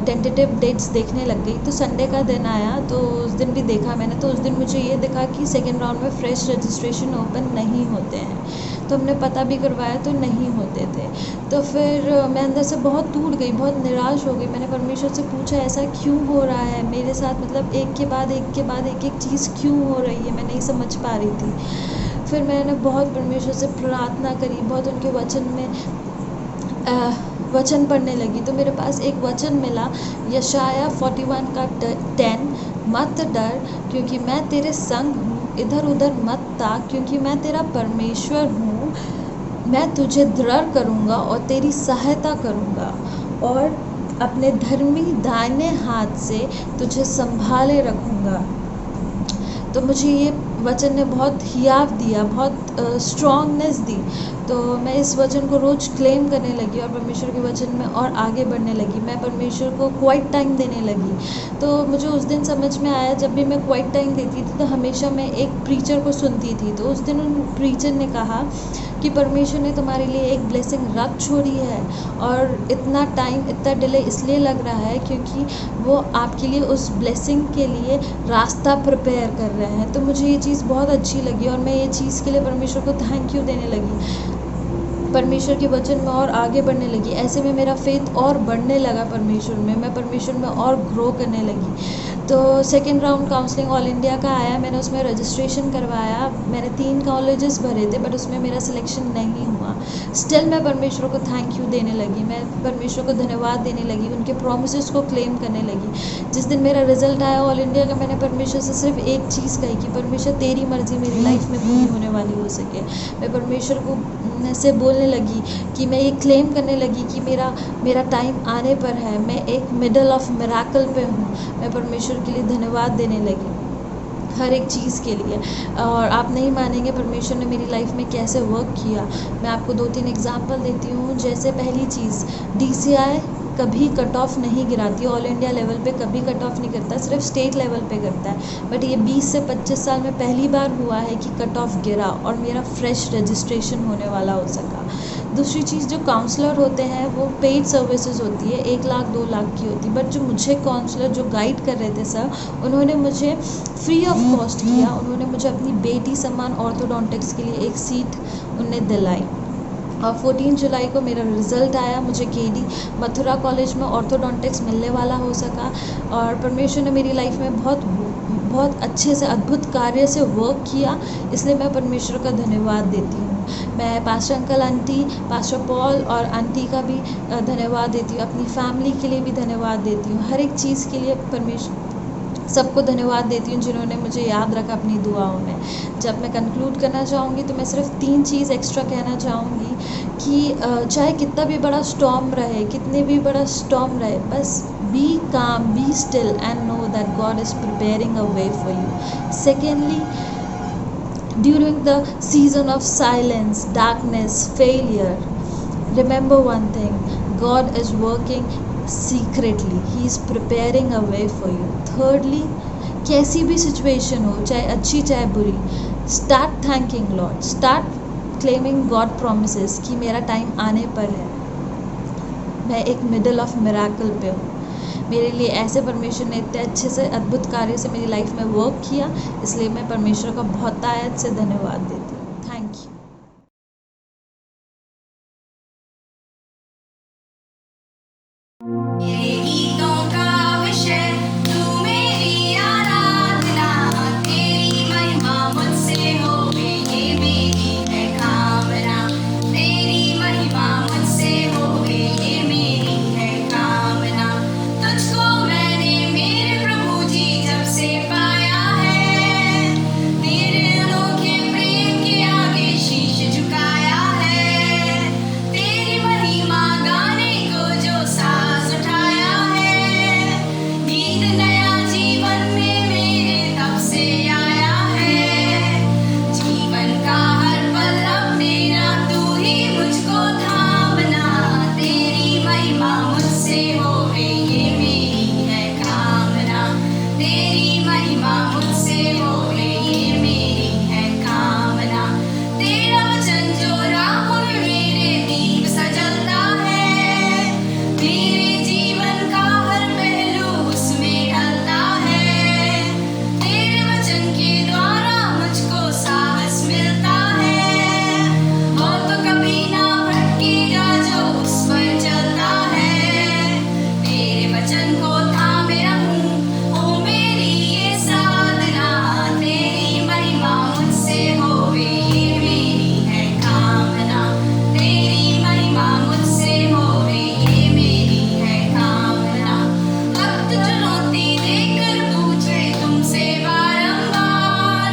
टेंटेटिव डेट्स देखने लग गई। तो संडे का दिन आया तो उस दिन भी देखा मैंने। तो उस दिन मुझे ये दिखा कि सेकेंड राउंड में फ्रेश रजिस्ट्रेशन ओपन नहीं होते हैं। तो हमने पता भी करवाया तो नहीं होते थे। तो फिर मैं अंदर से बहुत टूट गई, बहुत निराश हो गई। मैंने परमेश्वर से पूछा ऐसा क्यों हो रहा है मेरे साथ, मतलब एक के बाद एक चीज़ क्यों हो रही है, मैं नहीं समझ पा रही थी। फिर मैंने बहुत परमेश्वर से प्रार्थना करी, बहुत उनके वचन में वचन पढ़ने लगी। तो मेरे पास एक वचन मिला, यशाया 41 का 10, मत डर क्योंकि मैं तेरे संग हूँ, इधर उधर मत ताक क्योंकि मैं तेरा परमेश्वर हूँ। मैं तुझे दृढ़ करूँगा और तेरी सहायता करूँगा, और अपने धर्मी दाहिने हाथ से तुझे संभाले रखूँगा। तो मुझे ये वचन ने बहुत हियाव दिया, बहुत स्ट्रॉन्गनेस दी। तो मैं इस वचन को रोज़ क्लेम करने लगी और परमेश्वर के वचन में और आगे बढ़ने लगी। मैं परमेश्वर को क्वाइट टाइम देने लगी। तो मुझे उस दिन समझ में आया, जब भी मैं क्वाइट टाइम देती थी तो हमेशा मैं एक प्रीचर को सुनती थी। तो उस दिन उन प्रीचर ने कहा कि परमेश्वर ने तुम्हारे लिए एक ब्लेसिंग रख छोड़ी है, और इतना टाइम इतना डिले इसलिए लग रहा है क्योंकि वो आपके लिए उस ब्लेसिंग के लिए रास्ता प्रिपेयर कर रहे हैं। तो मुझे ये चीज़ बहुत अच्छी लगी और मैं ये चीज़ के लिए परमेश्वर को थैंक यू देने लगी, परमेश्वर के वचन में और आगे बढ़ने लगी। ऐसे में मेरा फेथ और बढ़ने लगा परमेश्वर में, मैं परमेश्वर में और ग्रो करने लगी। तो second round counselling all India का आया, मैंने उसमें रजिस्ट्रेशन करवाया। मैंने 3 कॉलेजेस भरे थे बट उसमें मेरा सिलेक्शन नहीं हुआ। स्टिल मैं परमेश्वर को थैंक यू देने लगी, मैं परमेश्वर को धन्यवाद देने लगी, उनके प्रोमिसेस को क्लेम करने लगी। जिस दिन मेरा रिजल्ट आया ऑल इंडिया का, मैंने परमेश्वर से सिर्फ एक चीज़ कही कि परमेश्वर तेरी मर्ज़ी मेरी लाइफ में पूरी होने वाली हो सके। मैं परमेश्वर को अपने से बोलने लगी कि मैं ये क्लेम करने लगी कि मेरा टाइम आने पर है, मैं एक मिडल ऑफ मिराकल पे हूँ। मैं परमेश्वर के लिए धन्यवाद देने लगी हर एक चीज़ के लिए। और आप नहीं मानेंगे परमेश्वर ने मेरी लाइफ में कैसे वर्क किया। मैं आपको 2-3 एग्जांपल देती हूँ। जैसे पहली चीज़, DCI कभी कट ऑफ नहीं गिराती, ऑल इंडिया लेवल पे कभी कट ऑफ नहीं करता, सिर्फ स्टेट लेवल पे करता है। बट ये 20 से 25 साल में पहली बार हुआ है कि कट ऑफ गिरा और मेरा फ्रेश रजिस्ट्रेशन होने वाला हो सका। दूसरी चीज़, जो काउंसलर होते हैं वो पेड सर्विसेज होती है, 1 लाख 2 लाख की होती है। बट जो मुझे काउंसलर जो गाइड कर रहे थे सर, उन्होंने मुझे फ्री ऑफ कॉस्ट किया। उन्होंने मुझे अपनी बेटी सम्मान ऑर्थोडोंटिक्स के लिए एक सीट उनने दिलाई। और 14 जुलाई को मेरा रिज़ल्ट आया, मुझे KD मथुरा कॉलेज में ऑर्थोडोंटिक्स मिलने वाला हो सका। और परमेश्वर ने मेरी लाइफ में बहुत अच्छे से अद्भुत कार्य से वर्क किया, इसलिए मैं परमेश्वर का धन्यवाद देती हूँ। मैं pastor uncle aunty, pastor Paul और आंटी का भी धन्यवाद देती हूँ। अपनी फैमिली के लिए भी धन्यवाद देती हूँ। हर एक चीज़ के लिए सबको धन्यवाद देती हूँ जिन्होंने मुझे याद रखा अपनी दुआओं में। जब मैं कंक्लूड करना चाहूँगी तो मैं सिर्फ 3 चीज़ एक्स्ट्रा कहना चाहूँगी कि चाहे कितना भी बड़ा स्टॉर्म रहे, कितने भी बड़ा स्टॉर्म रहे, बस बी काम, be still and know that God is preparing a way for you. Secondly, during the season of silence, darkness, failure, remember one thing, God is working secretly, He is preparing a way for you. Thirdly, कैसी भी situation हो, चाहे अच्छी चाहे बुरी, start thanking Lord, start claiming God promises कि मेरा time आने पर है, मैं एक मिडल ऑफ मिराकल पे हूँ। मेरे लिए ऐसे परमेश्वर ने इतने अच्छे से अद्भुत कार्य से मेरी लाइफ में वर्क किया, इसलिए मैं परमेश्वर का बहुत तायत से धन्यवाद देती हूँ। Thank you. ये गीतों का विषय तू मेरी आराधना, तेरी महिमा मुझसे होवे ये मेरी है कामना, तेरी महिमा मुझसे होवे ये मेरी है कामना। तुझको मैंने मेरे प्रभु जी जब से पाया है, तेरे अनोखे प्रेम के आगे शीश झुकाया है, तेरी महिमा गाने को जो सांस उठाया है, गीत नया जीवन में मेरे तब से आया है। जीवन का हर पल अब मेरा तू ही मुझको थामना, तेरी महिमा मुझसे होवे ये मेरी है कामना, तेरी महिमा मुझसे होवे ये मेरी है कामना। तेरा वचन जो राहों में मेरे दीप सा जलता है, मेरे जीवन का हर पहलू उसमें ढलता है, तेरे वचन के द्वारा मुझको साहस मिलता है, और तो कभी ना भटकेगा जो उस पर चलता है। तेरे वचन को थामे रहूं, ओ मेरी ये साधना, तेरी महिमा मुझसे होवे ये मेरी है कामना, तेरी महिमा मुझसे होवे ये मेरी है कामना। भक्त चुनौती देकर पूछे तुमसे बारंबार,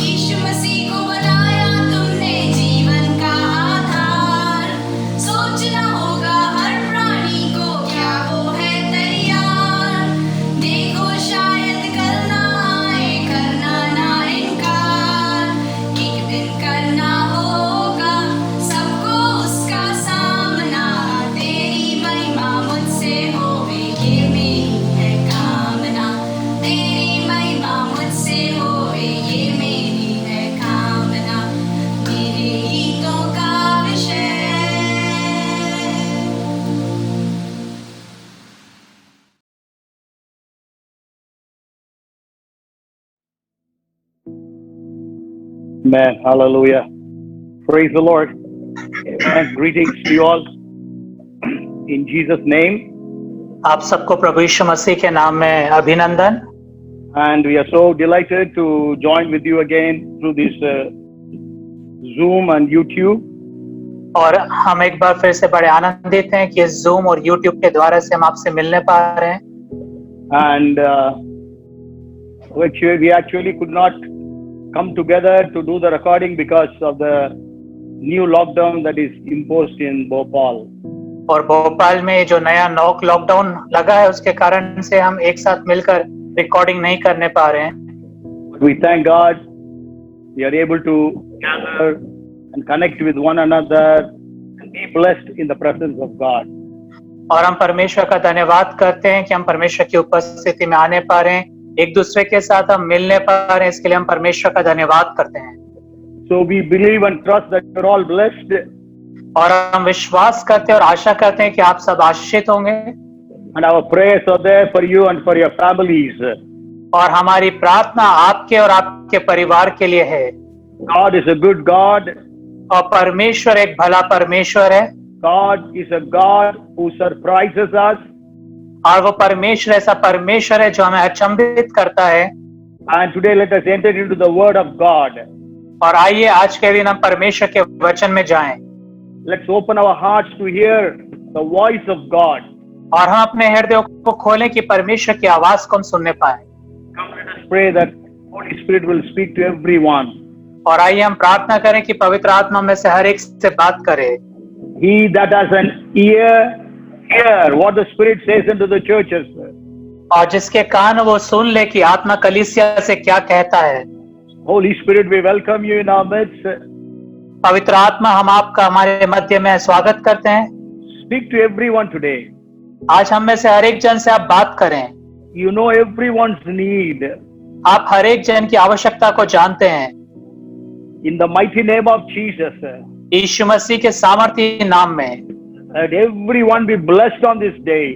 यीशु मसीह को बनाया तुमने जीवन का आधार। सोचना होगा हर प्राणी को क्या वो है तैयार, देखो शायद कल ना आए, करना ना इनकार, एक दिन करना होगा सबको उसका सामना। तेरी महिमा मुझसे होवे ये मेरी है कामना, तेरी महिमा मुझसे होवे ये मेरी है कामना। मेरे गीतों का विषय Amen. Hallelujah. Praise the Lord. Amen. Greetings to you all. In Jesus' name. आप सबको प्रभु यीशु मसीह के नाम में अभिनंदन। And we are so delighted to join with you again through this Zoom and YouTube. और हम एक बार फिर से बड़े आनंदित हैं कि Zoom और YouTube के द्वारा से हम आपसे मिलने पा रहे हैं। And we actually could not come together to do the recording because of the new lockdown that is imposed in Bhopal. और भोपाल में जो नया लॉकडाउन लगा है उसके कारण से हम एक साथ मिलकर रिकॉर्डिंग नहीं करने पा रहे हैं। But we thank God we are able to gather and connect with one another and be blessed in the presence of God. और हम परमेश्वर का धन्यवाद करते हैं कि हम परमेश्वर की उपस्थिति में आने पा रहे हैं, एक दूसरे के साथ हम मिलने पा रहे हैं, इसके लिए हम परमेश्वर का धन्यवाद करते हैं। So we believe and trust that you're all blessed. और हम विश्वास करते हैं और आशा करते हैं कि आप सब आशीषित होंगे। And our prayers are there for you and for your families. और हमारी प्रार्थना आपके और आपके परिवार के लिए है। God is a good God. और परमेश्वर एक भला परमेश्वर है। God is a God who surprises us. और वो परमेश्वर ऐसा परमेश्वर है जो हमें अचंभित करता है। And today let us enter into the word of God. और आइए आज के दिन हम परमेश्वर के वचन में जाएं। Let's open our hearts to hear the voice of God. और हम अपने हृदय को खोलें कि परमेश्वर की आवाज को हम सुनने पाए। Come, let us pray that Holy Spirit will speak to everyone. और आइए हम प्रार्थना करें कि पवित्र आत्मा में से हर एक से बात करे। He that has an ear, hear what the Spirit says unto the churches. और जिसके कान वो सुन ले कि आत्मा कलीसिया से क्या कहता है। Holy Spirit, we welcome you in our midst. पवित्र आत्मा हम आपका हमारे मध्य में स्वागत करते हैं। Speak to everyone today. आज हम में से हर एक जन से आप बात करें। You know everyone's need. आप हर एक जन की आवश्यकता को जानते हैं। In the mighty name of Jesus, यीशु मसीह के सामर्थी नाम में। let everyone be blessed on this day.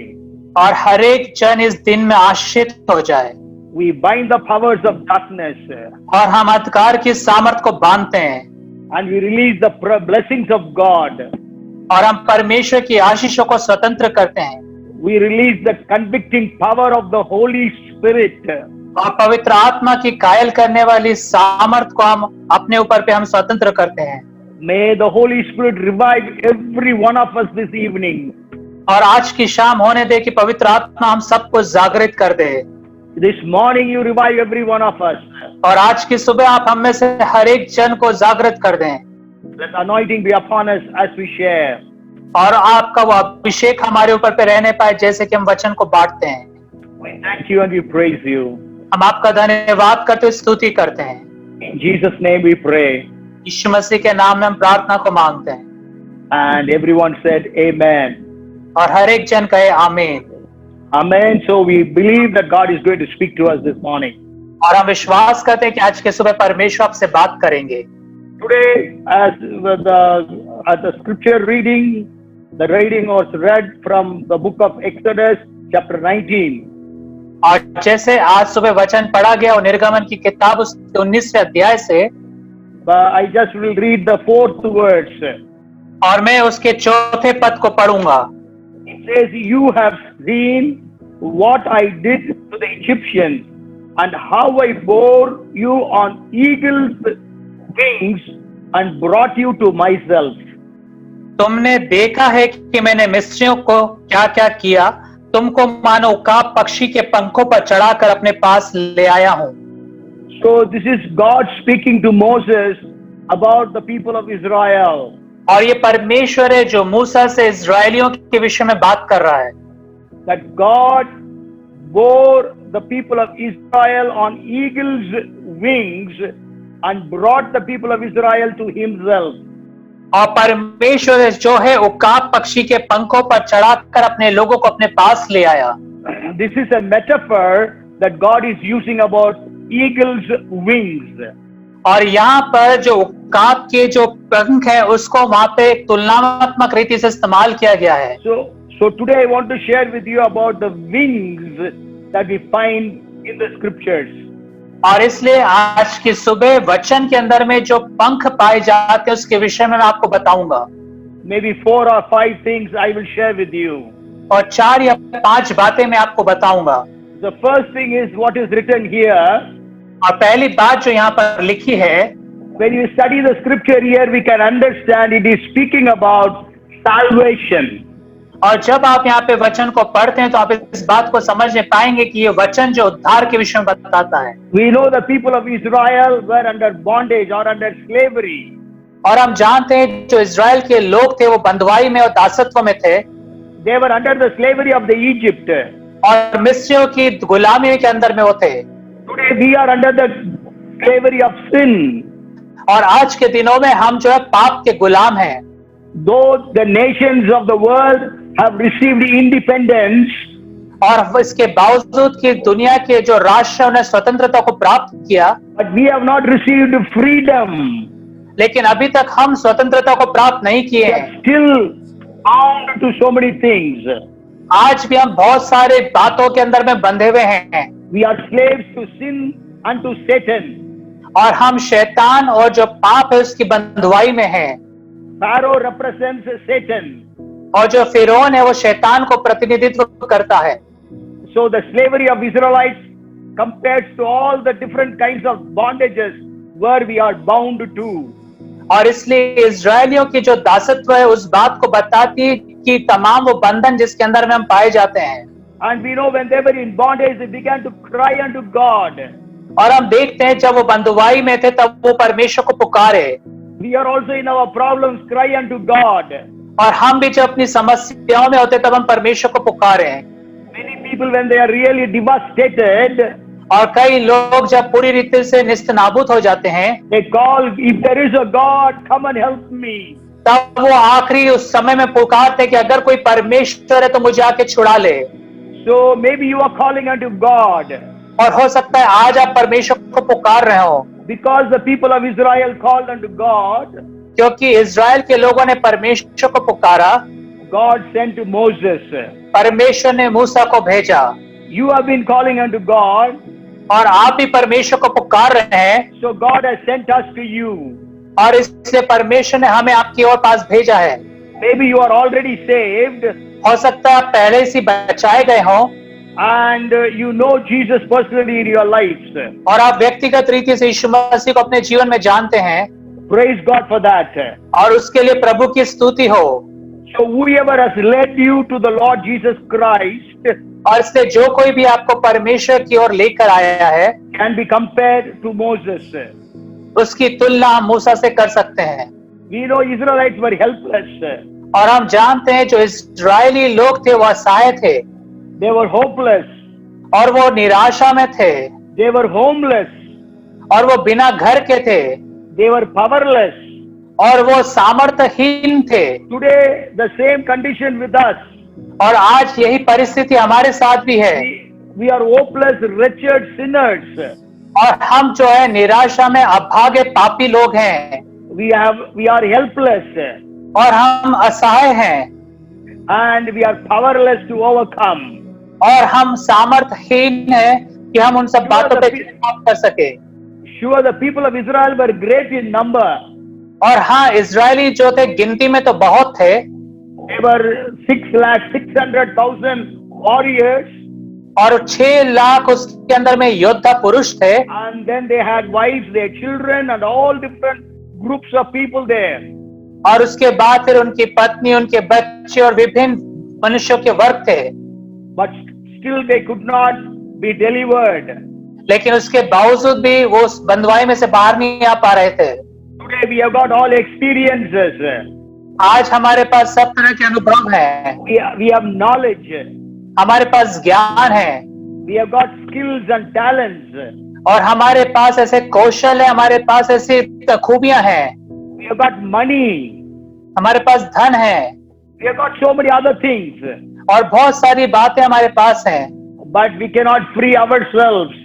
और हर एक जन इस दिन में आशीषित हो जाए। We bind the powers of darkness और हम अंधकार की सामर्थ को बांधते हैं। and we release the blessings of God. और हम परमेश्वर की आशीषों को स्वतंत्र करते हैं। We release the convicting power of the Holy Spirit. और पवित्र आत्मा की कायल करने वाली सामर्थ को हम अपने ऊपर पे हम स्वतंत्र करते हैं। May the Holy Spirit revive every one of us this evening. और आज की शाम होने दे कि पवित्र आत्मा हम सबको जागृत कर दे। This morning you revive every one of us. और आज की सुबह आप हम में से हर एक जन को जागृत कर दें। Let the anointing be upon us as we share. और आपका वो अभिषेक हमारे ऊपर पे रहने पाए जैसे कि हम वचन को बांटते हैं। We thank you and we praise you. हम आपका धन्यवाद करते हुए स्तुति करते हैं। In Jesus' name we pray. यीशु मसीह के नाम में हम प्रार्थना को मांगते हैं। And everyone said amen. और हर एक जन कहे आमीन। Amen. So we believe that God is going to speak to us this morning. और हम विश्वास करते हैं कि आज के सुबह परमेश्वर आपसे बात करेंगे। Today, as the scripture reading, the reading was read from the book of Exodus, chapter 19. और जैसे आज सुबह वचन पढ़ा गया और निर्गमन की किताब उसके 19वें अध्याय से, But I just will read the 4th verse. और मैं उसके चौथे पद को पढ़ूंगा। It says, "You have seen what I did to the Egyptians, and how I bore you on eagle's wings and brought you to myself." तुमने देखा है कि मैंने मिस्रियों को क्या क्या किया, तुमको मानो उकाब पक्षी के पंखों पर चढ़ाकर अपने पास ले आया हूं। So this is God speaking to Moses about the people of Israel. और ये परमेश्वर है जो मूसा से इजरायलियों के विषय में बात कर रहा है। That God bore the people of Israel on eagle's wings and brought the people of Israel to himself. और परमेश्वर जो है उकाब पक्षी के पंखों पर चढ़ाकर अपने लोगों को अपने पास ले आया। This is a metaphor that God is using about eagle's wings. और यहाँ पर जो उकाब के जो पंख है उसको वहां पे तुलनात्मक रीति से इस्तेमाल किया गया है। So today I want to share with you about the wings that we find in the scriptures. और इसलिए आज की सुबह वचन के अंदर में जो पंख पाए जाते हैं उसके विषय में मैं आपको बताऊंगा। Maybe 4 or 5 things I will share with you. और 4 या 5 बातें मैं आपको बताऊंगा। The first thing is what is written here. और पहली बात जो यहाँ पर लिखी है, When you study the scripture here, we can understand it is speaking about salvation. और जब आप यहाँ पे वचन को पढ़ते हैं तो आप इस बात को समझ पाएंगे कि ये वचन जो उद्धार के विषय में बताता है। We know the people of Israel were under bondage or under slavery. और हम जानते हैं जो इज़राइल के लोग थे वो बंधुआई में और दासत्व में थे They were under the slavery of the Egypt. और मिस्रियों की गुलामी के अंदर में वो थे। Today we are under the slavery of sin. और आज के दिनों में हम जो है पाप के गुलाम हैं। Though the nations of the world have received independence, और इसके बावजूद कि दुनिया के जो राष्ट्र उन्हें स्वतंत्रता को प्राप्त किया, but we have not received freedom. लेकिन अभी तक हम स्वतंत्रता को प्राप्त नहीं किए We हैं। are still bound to so many things. आज भी हम बहुत सारे बातों के अंदर में बंधे हुए हैं We are slaves to sin and to Satan. और हम शैतान और जो पाप है उसकी बंधुआई में हैं। Pharaoh represents Satan. और जो फिरौन है वो शैतान को प्रतिनिधित्व करता है। So the slavery of Israelites compares to all the different kinds of bondages where we are bound to. और इसलिए इजरायलियों की जो दासत्व है उस बात को बताती है कि तमाम वो बंधन जिसके अंदर में हम पाए जाते हैं। And we know when they were in bondage, they began to cry unto God. और हम देखते हैं जब वो बंधुआई में थे तब वो परमेश्वर को पुकारे। We are also in our problems, cry unto God. और हम भी जब अपनी समस्याओं में होते तब हम परमेश्वर को पुकारे। Many people, when they are really devastated, और कई लोग जब पूरी रीति से निस्तनाबूद हो जाते हैं they call, if there is a God, come and help me. तब वो आखिरी उस समय में पुकारते हैं कि अगर कोई परमेश्वर है तो मुझे आके छुड़ा ले। So maybe you are calling unto God और हो सकता है आज आप परमेश्वर को पुकार रहे हो because the people of Israel called unto God. क्योंकि इजराइल के लोगों ने परमेश्वर को पुकारा। God sent to Moses. परमेश्वर ने मूसा को भेजा You have been calling unto God, और आप भी परमेश्वर को पुकार रहे हैं so God has sent us to you. और इसलिए परमेश्वर ने हमें आपकी ओर पास भेजा है। Maybe you are already saved हो सकता है आप पहले से बचाए गए हों and you know Jesus personally in your lives. और आप व्यक्तिगत रीति से यीशु मसीह को अपने जीवन में जानते हैं Praise God for that. और उसके लिए प्रभु की स्तुति हो। So whoever has led you to the Lord Jesus Christ और इसलिए जो कोई भी आपको परमेश्वर की ओर लेकर आया है can be compared to Moses. उसकी तुलना हम मूसा से कर सकते हैं। We know Israelites were helpless. और हम जानते हैं जो इस्राएली लोग थे वो असहाय थे They were hopeless. और वो निराशा में थे They were homeless. और वो बिना घर के थे They were powerless. और वो सामर्थ्यहीन थे। Today, the same condition with us. और आज यही परिस्थिति हमारे साथ भी है We are hopeless, wretched sinners. और हम जो है निराशा में अभागे पापी लोग हैं We are helpless और हम असहाय हैं and we are powerless to overcome. और हम सामर्थ्यहीन हैं कि हम उन सब बातों पे काम कर सके। Sure, the people of Israel were great in number. और हाँ इजरायली जो थे गिनती में तो बहुत थे They were 6,600,000 warriors, और 6 लाख उसके अंदर में योद्धा पुरुष थे and then they had wives, their children, and all different groups of people there. और उसके बाद फिर उनकी पत्नी उनके बच्चे और विभिन्न मनुष्यों के वर्ग थे But still they could not be delivered. लेकिन उसके बावजूद भी वो उस बंधुआई में से बाहर नहीं आ पा रहे थे। Today we have got all experiences. आज हमारे पास सब तरह के अनुभव हैं, We have knowledge. हमारे पास ज्ञान है We have got skills and talents. और हमारे पास ऐसे कौशल है, हमारे पास ऐसी खूबियां हैं, We have got money. हमारे पास धन है We have got so many other things. और बहुत सारी बातें हमारे पास हैं, But we cannot free ourselves.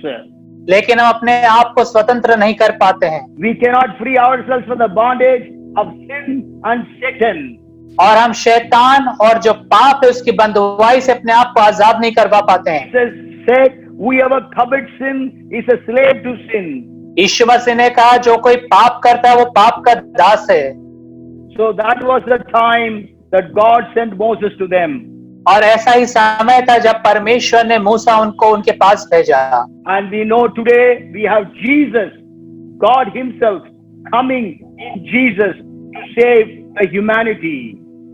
लेकिन हम अपने आप को स्वतंत्र नहीं कर पाते हैं We cannot free ourselves from the bondage of sin and Satan. और हम शैतान और जो पाप है उसकी बंधुआई से अपने आप को आजाद नहीं करवा पाते हैं। Jesus said, whoever commits sin is a slave to sin. यीशु मसीह ने कहा जो कोई पाप करता है वो पाप का दास है। So that was the time that God sent Moses to them. और ऐसा ही समय था जब परमेश्वर ने मूसा उनको उनके पास भेजा। And we know today we have Jesus, God himself, coming in Jesus to save the humanity.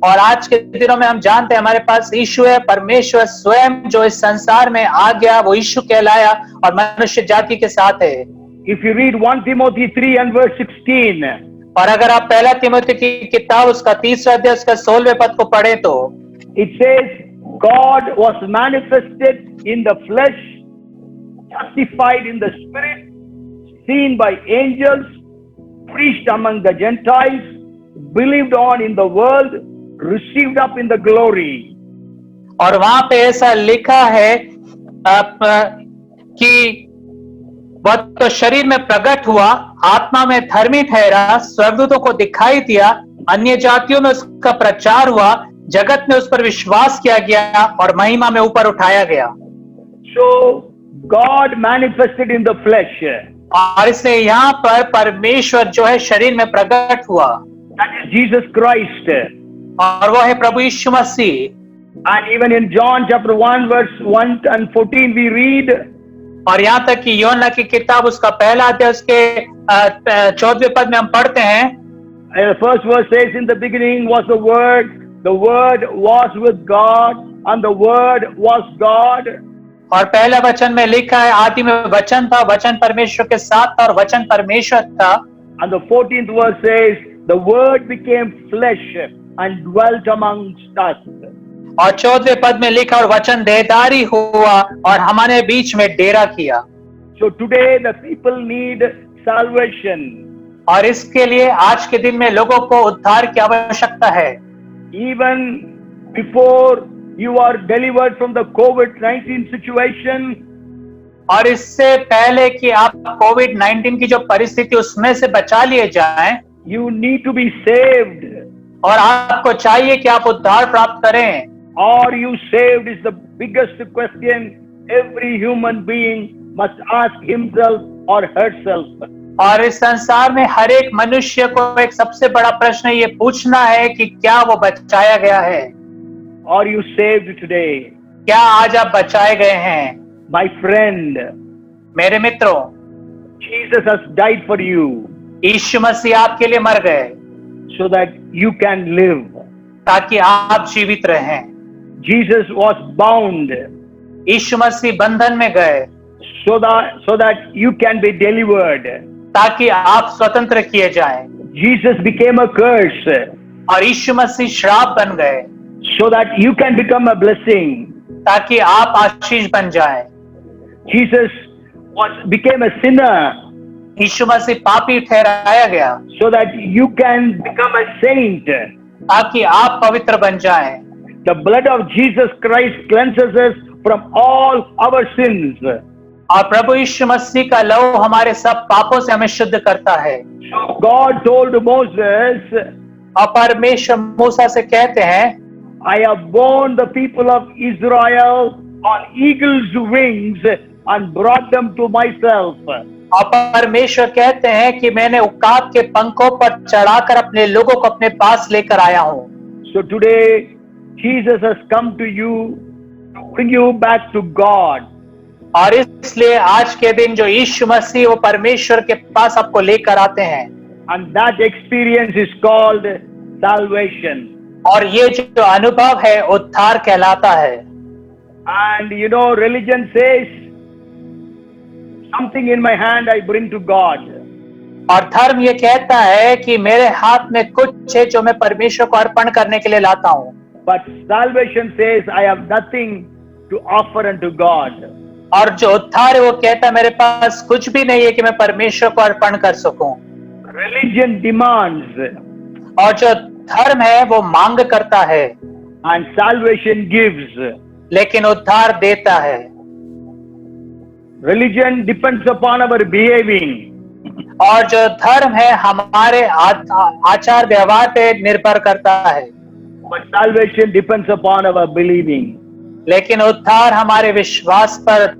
और आज के दिनों में हम जानते हैं हमारे पास यीशु है, परमेश्वर स्वयं जो इस संसार में आ गया वो यीशु कहलाया और मनुष्य जाति के साथ है। If you read 1 Timothy 3 and verse 16, और अगर आप पहला तिमोथी की किताब उसका 3 अध्याय उसका 16वें पद को पढ़े तो it says, God was manifested in the flesh, justified in the spirit, seen by angels, preached among the Gentiles, believed on in the world, received up in the glory. और वहां पे ऐसा लिखा है कि वह तो शरीर में प्रकट हुआ, आत्मा में धर्मी ठहरा, स्वर्गदूतों को दिखाई दिया, अन्य जातियों में उसका प्रचार हुआ, जगत में उस पर विश्वास किया गया और महिमा में ऊपर उठाया गया। So God manifested in the flesh. और इसलिए यहाँ पर परमेश्वर जो है शरीर में प्रकट हुआ, That is Jesus Christ. और वो है प्रभु यीशु मसीह। And even in John chapter 1 verse 1 and 14 we read, और यहाँ तक कि यूहन्ना की किताब उसका पहला अध्याय उसके 14वें पद में हम पढ़ते हैं, the first verse says, in the beginning was the Word was with God, and the Word was God. और पहला वचन में लिखा है, आदि में वचन था, वचन परमेश्वर के साथ था और वचन परमेश्वर था। And the 14th verse says, the Word became flesh and dwelt amongst us. और 14वें पद में लिखा, और वचन देहधारी हुआ और हमारे बीच में डेरा किया। So today the people need salvation. और इसके लिए आज के दिन में लोगों को उद्धार की आवश्यकता है। Even before you are delivered from the COVID-19 situation, और इससे पहले कि आप कोविड-19 की जो परिस्थिति उसमें से बचा लिए जाएं, you need to be saved. और आपको चाहिए कि आप उद्धार प्राप्त करें। Are you saved is the biggest question every human being must ask himself or herself. और इस संसार में हर एक मनुष्य को एक सबसे बड़ा प्रश्न ये पूछना है कि क्या वो बचाया गया है। Are you saved today? क्या आज आप बचाए गए हैं? My friend, मेरे मित्रों, Jesus has died for you यीशु मसीह आपके लिए मर गए so that you can live. ताकि आप जीवित रहें। Jesus was bound यीशु मसीह बंधन में गए so that you can be delivered. ताकि आप स्वतंत्र किए जाएं। Jesus became a curse और यीशु मसीह श्राप बन गए so that you can become a blessing. ताकि आप आशीष बन जाएं। Jesus became a sinner यीशु मसीह पापी ठहराया गया so that you can become a saint. ताकि आप पवित्र बन जाएं। The blood of Jesus Christ cleanses us from all our sins. और प्रभु यीशु मसीह का लहू हमारे सब पापों से हमें शुद्ध करता है। So God told Moses, और परमेश्वर मूसा से कहते हैं, I have borne the people of Israel on eagle's wings and brought them to myself. और परमेश्वर कहते हैं कि मैंने उकाब के पंखों पर चढ़ाकर अपने लोगों को अपने पास लेकर आया हूँ। So today Jesus has come to you to bring you back to God. और इसलिए आज के दिन जो यीशु मसीह वो परमेश्वर के पास आपको लेकर आते हैं, And that experience is called salvation. और ये जो अनुभव है उद्धार कहलाता है। And you know, religion says, something in my hand I bring to God. और धर्म ये कहता है कि मेरे हाथ में कुछ है जो मैं परमेश्वर को अर्पण करने के लिए लाता हूँ। But salvation says, I have nothing to offer unto God. और जो उद्धार है वो कहता है मेरे पास कुछ भी नहीं है कि मैं परमेश्वर को अर्पण कर सकूं। Religion demands, और जो धर्म है वो मांग करता है, and salvation gives. लेकिन उद्धार देता है। Religion depends upon our behaving. और जो धर्म है हमारे आचार व्यवहार पे निर्भर करता है, But salvation depends upon our believing. लेकिन उद्धार हमारे विश्वास पर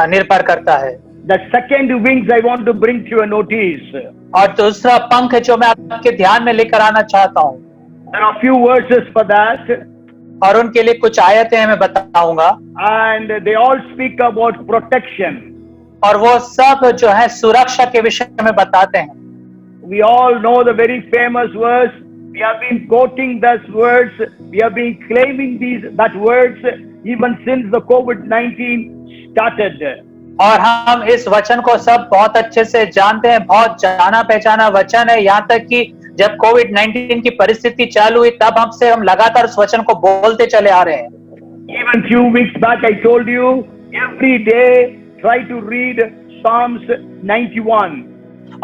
निर्भर करता है। The second wings I want to bring to your notice. और दूसरा पंख जो मैं आपके ध्यान में लेकर आना चाहता हूँ, There are few verses for that, और उनके लिए कुछ आयतें मैं बताऊंगा, and they all speak about protection. और वो सब जो है सुरक्षा के विषय में बताते हैं। We all know the very famous verse. We have been quoting those words. We have been claiming that words even since the COVID-19 started. और हम इस वचन को सब बहुत अच्छे से जानते हैं, बहुत जाना पहचाना वचन है, यहाँ तक कि जब कोविड-19 की परिस्थिति चालू हुई तब हम लगातार उस वचन को बोलते चले आ रहे हैं। Even few weeks back, I told you every day try to read Psalms 91.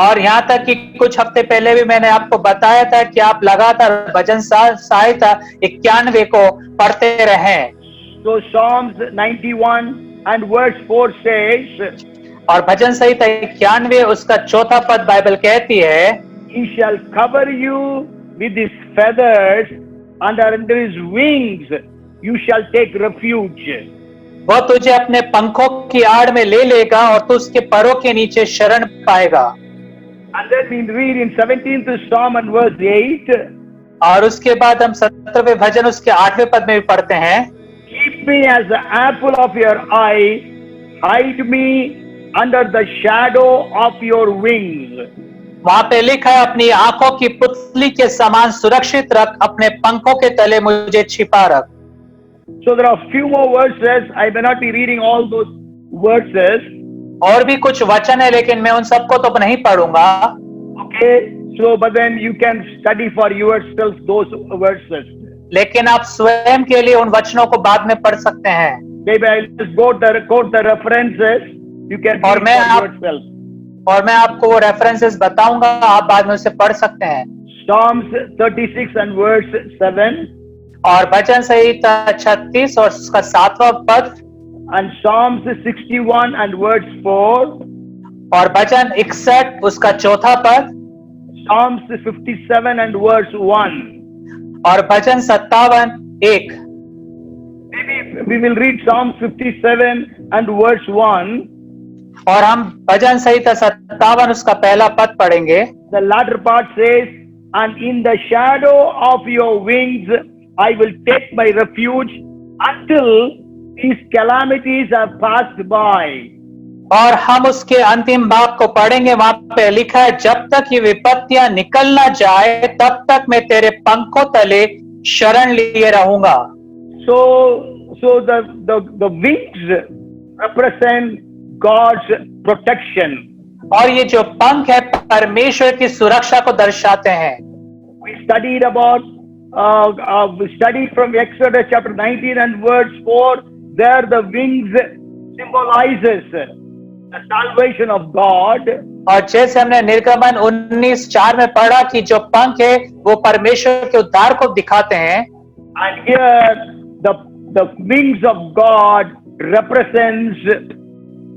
और यहाँ तक कि कुछ हफ्ते पहले भी मैंने आपको बताया था कि आप लगातार भजन संहिता 91 को पढ़ते रहें। So Psalms 91 and verse 4 says, और भजन संहिता 91 उसका चौथा पद बाइबल कहती है, He shall cover you with his feathers, and under his wings you shall take refuge. वह तुझे अपने पंखों की आड़ में ले लेगा और तू उसके परों के नीचे शरण पाएगा। And then we read in 17th Psalm and verse 8, और उसके बाद हम 17वें भजन उसके 8वें पद में भी पढ़ते हैं, Keep me as the apple of your eye, hide me under the shadow of your wings. वहां पे लिखा है, अपनी आंखों की पुतली के समान सुरक्षित रख, अपने पंखों के तले मुझे छिपा रख। So there are few more verses. I may not be reading all those verses. और भी कुछ वचन है लेकिन मैं उन सबको तो नहीं पढ़ूंगा। Okay. So, but then you can study for yourself those verses. लेकिन आप स्वयं के लिए उन वचनों को बाद में पढ़ सकते हैं। Maybe I'll just quote the references. You can और read मैं for आप- yourself. और मैं आपको वो रेफरेंसेस बताऊंगा, आप बाद में उसे पढ़ सकते हैं। Psalms 36 and verse 7 और भजन संहिता 36 और उसका 7वां पद, and Psalms 61 and verse 4, और भजन 61 उसका चौथा पद, Psalms 57 and verse 1. और भजन 57 1। Maybe we will read Psalms 57 and verse 1. और हम भजन संहिता 57 उसका पहला पद पढ़ेंगे। The latter part says, and in the shadow of your wings I will take my refuge until these calamities have passed by. और हम उसके अंतिम भाग को पढ़ेंगे। वहां पे लिखा है, जब तक ये विपत्तियां निकल ना जाए तब तक मैं तेरे पंखों तले शरण लिए रहूंगा। So the wings represent God's protection. और ये जो पंख है परमेश्वर की सुरक्षा को दर्शाते हैं। We studied from Exodus chapter 19 and verse 4. There the wings symbolizes the salvation of God. और जैसे हमने निर्गमन 19:4 में पढ़ा कि जो पंख है वो परमेश्वर के उद्धार को दिखाते हैं। And here the wings of God represents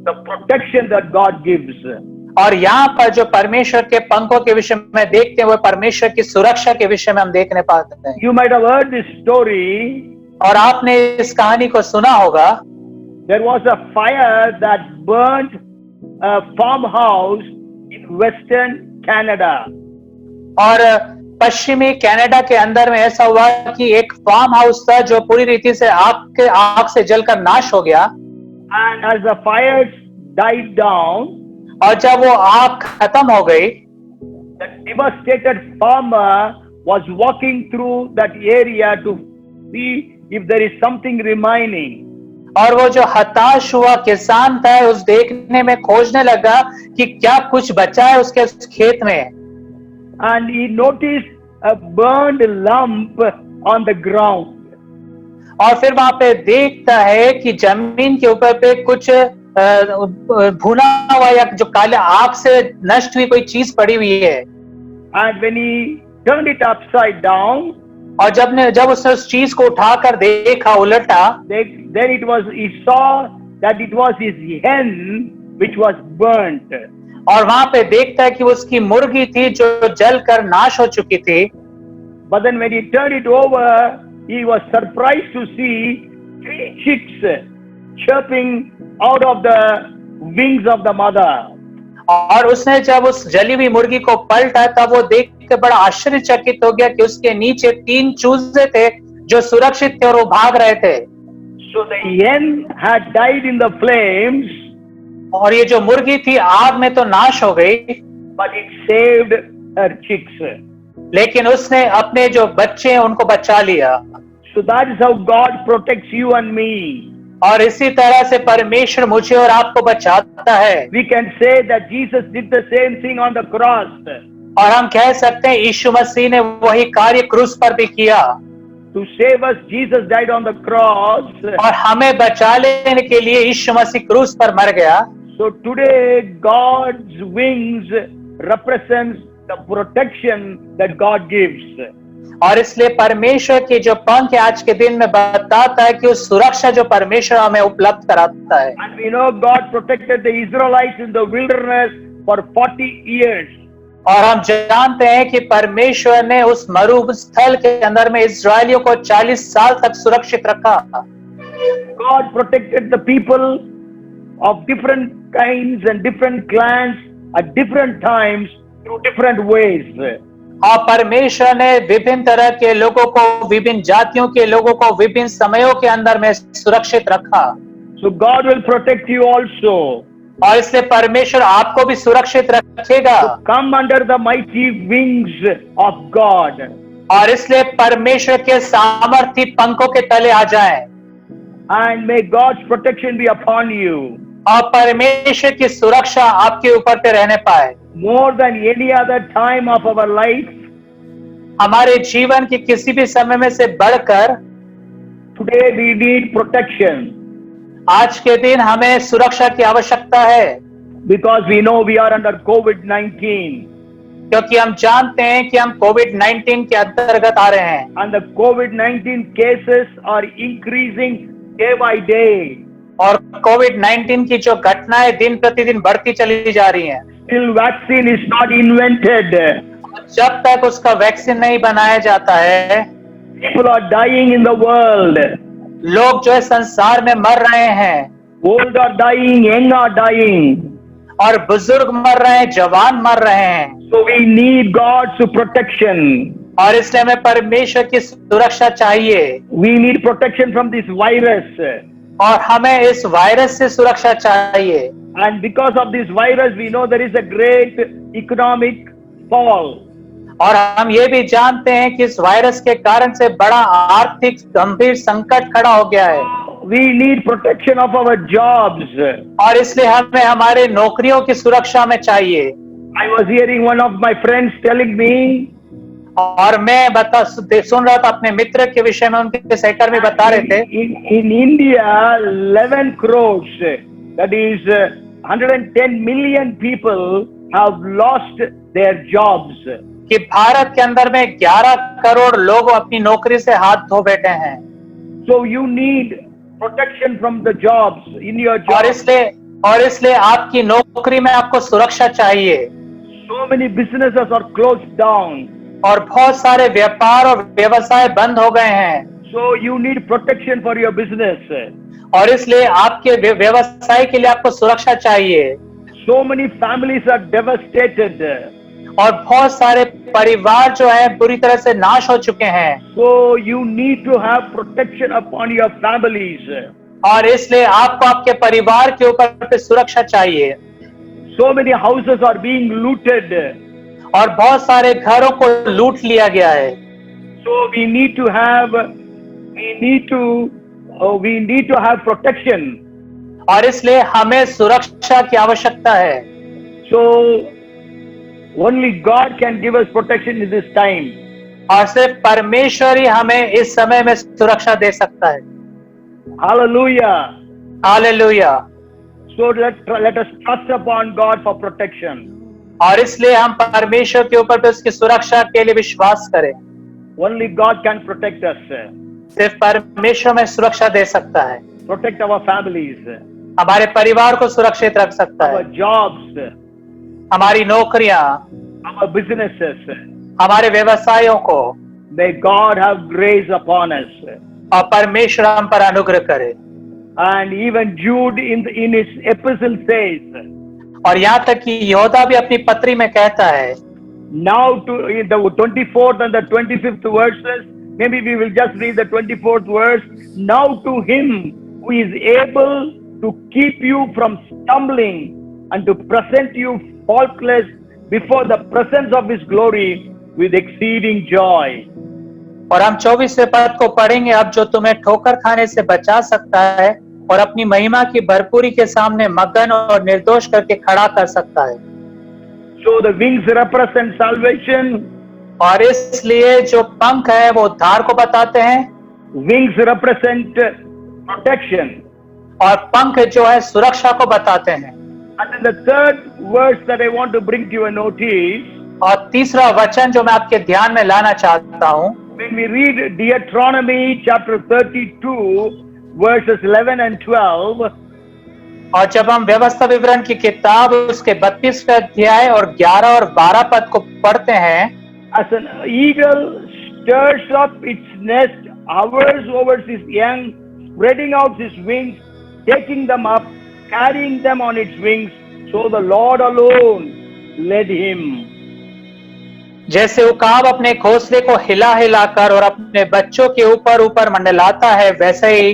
the protection that God gives. और यहाँ पर जो परमेश्वर के पंखों के विषय में देखते हैं वो परमेश्वर की सुरक्षा के विषय में हम देखने पाते हैं। You might have heard this story. और आपने इस कहानी को सुना होगा। There was a fire that burnt a farmhouse in western Canada. और पश्चिमी कनाडा के अंदर में ऐसा हुआ कि एक फार्म हाउस था जो पूरी रीति से आग से जलकर नाश हो गया। And as the fires died down, और जब वो आग खत्म हो गई, the devastated farmer was walking through that area to see if there is something remaining. और वो जो हताश हुआ किसान था उस देखने में खोजने लगा कि क्या कुछ बचा है उसके उस खेत में। And he noticed a burned lump on the ground. और फिर वहां पे देखता है कि जमीन के ऊपर पे कुछ भुना हुआ या जो काले आग से नष्ट हुई कोई चीज पड़ी हुई है। And when he turned it upside down, और जब उसने उस चीज को उठाकर देखा, उलटा, then he saw that it was his hen which was burnt. और वहां पे देखता है कि उसकी मुर्गी थी जो जलकर नाश हो चुकी थी। But then when he turned it over, he was surprised to see 3 chicks chirping out of the wings of the mother. और उसने जब उस जली हुई मुर्गी को पलटा तब वो देख के बड़ा आश्चर्यचकित हो गया कि उसके नीचे 3 चूजे थे जो सुरक्षित थे और वो भाग रहे थे। So the hen had died in the flames, और ये जो मुर्गी थी आग में तो नाश हो गई, but it saved her chicks. लेकिन उसने अपने जो बच्चे हैं उनको बचा लिया। So that is how God protects you and me. और इसी तरह से परमेश्वर मुझे और आपको बचाता है। We can say that Jesus did the same thing on the cross. और हम कह सकते हैं यीशु मसीह ने वही कार्य क्रूस पर भी किया To save us, Jesus died on the cross. और हमें बचा लेने के लिए यीशु मसीह क्रूस पर मर गया। So today, God's wings represents the protection that God gives. और इसलिए परमेश्वर के जो पंख आज के दिन में बताता है कि उस सुरक्षा जो परमेश्वर हमें उपलब्ध कराता है। And we know God protected the Israelites in the wilderness for 40 years. और हम जानते हैं कि परमेश्वर ने उस मरुस्थल के अंदर में इस्राएलियों को 40 साल तक सुरक्षित रखा। God protected the people of different kinds and different clans at different times through different ways. और परमेश्वर ने विभिन्न तरह के लोगों को, विभिन्न जातियों के लोगों को विभिन्न समयों के अंदर में सुरक्षित रखा। So God will protect you also. और इसलिए परमेश्वर आपको भी सुरक्षित रखेगा। Come under the mighty wings of God. और इसलिए परमेश्वर के सामर्थी पंखों के तले आ जाएं। And may God's protection be upon you. और परमेश्वर की सुरक्षा आपके ऊपर पे रहने पाए। More than any other time of our life, हमारे जीवन के किसी भी समय में से बढ़कर today we need protection. आज के दिन हमें सुरक्षा की आवश्यकता है, Because we know we are under COVID-19. क्योंकि हम जानते हैं कि हम कोविड-19 के अंतर्गत आ रहे हैं। And the COVID-19 cases are increasing day by day. और कोविड-19 की जो घटनाएं दिन प्रतिदिन बढ़ती चली जा रही हैं। Still vaccine is not invented. जब तक उसका वैक्सीन नहीं बनाया जाता है, People are dying in the world. लोग जो है संसार में मर रहे हैं। Old are dying, young are dying. और बुजुर्ग मर रहे हैं, जवान मर रहे हैं। So we need God's protection. और इसलिए हमें परमेश्वर की सुरक्षा चाहिए। We need protection from this virus. और हमें इस वायरस से सुरक्षा चाहिए। And because of this virus, we know there is a great economic fall. और हम ये भी जानते हैं कि इस वायरस के कारण से बड़ा आर्थिक गंभीर संकट खड़ा हो गया है। We need protection of our jobs. और इसलिए हमें हमारे नौकरियों की सुरक्षा में चाहिए। I was hearing one of my friends telling me, और मैं सुन रहा था अपने मित्र के विषय में, उनके सहकर्मी बता रहे थे in India, 11 crores, that is 110 million people have lost their jobs. कि भारत के अंदर में 11 करोड़ लोग अपनी नौकरी से हाथ धो बैठे हैं। So you need protection from the jobs in your और job. इसलिए आपकी नौकरी में आपको सुरक्षा चाहिए। So many businesses are closed down. और बहुत सारे व्यापार और व्यवसाय बंद हो गए हैं। So you need protection for your business. और इसलिए आपके व्यवसाय के लिए आपको सुरक्षा चाहिए। So many families are devastated. और बहुत सारे परिवार जो है बुरी तरह से नाश हो चुके हैं। So you need to have protection upon your families. और इसलिए आपको आपके परिवार के ऊपर पे सुरक्षा चाहिए। So many houses are being looted. और बहुत सारे घरों को लूट लिया गया है। So we need to have protection. और इसलिए हमें सुरक्षा की आवश्यकता है। So only God can give us protection in this time. और सिर्फ परमेश्वर ही हमें इस समय में सुरक्षा दे सकता है। Hallelujah. Hallelujah. So let us trust upon God for protection. और इसलिए हम परमेश्वर के ऊपर पे उसकी सुरक्षा के लिए विश्वास करें। Only God can protect us. सिर्फ परमेश्वर में सुरक्षा दे सकता है। Protect our families. हमारे परिवार को सुरक्षित रख सकता है। Our jobs. हमारी नौकरियां, Our businesses. हमारे व्यवसायों को। May God have grace upon us. और परमेश्वर हम पर अनुग्रह करे। And even Jude in his epistle says, और यहाँ तक कि यहोदा भी अपनी पत्री में कहता है, now to in the 24th and the 25th verses, maybe we will just read the 24th verse. Now to him who is able to keep you from stumbling and to present you faultless before the presence of his glory with exceeding joy. और हम 24वें पद को पढ़ेंगे। अब जो तुम्हें ठोकर खाने से बचा सकता है और अपनी महिमा की भरपूरी के सामने मगन और निर्दोष करके खड़ा कर सकता है। So the wings represent salvation, और इसलिए जो पंख है वो उद्धार को बताते हैं, wings represent protection. और पंख जो है सुरक्षा को बताते हैं। And then the third verse that I want to bring to your notice, और तीसरा वचन जो मैं आपके ध्यान में लाना चाहता हूं, when we read Deuteronomy chapter 32 verses 11 and 12, और जब हम व्यवस्था विवरण की किताब उसके 32वें अध्याय और 11 और 12 पद को पढ़ते हैं, as an eagle stirs up its nest, hovers over its young, spreading out its wings, taking them up, carrying them on its wings, so the Lord alone led him. जैसे उकाब अपने घोंसले को हिला हिला कर और अपने बच्चों के ऊपर ऊपर मंडलाता है, वैसे ही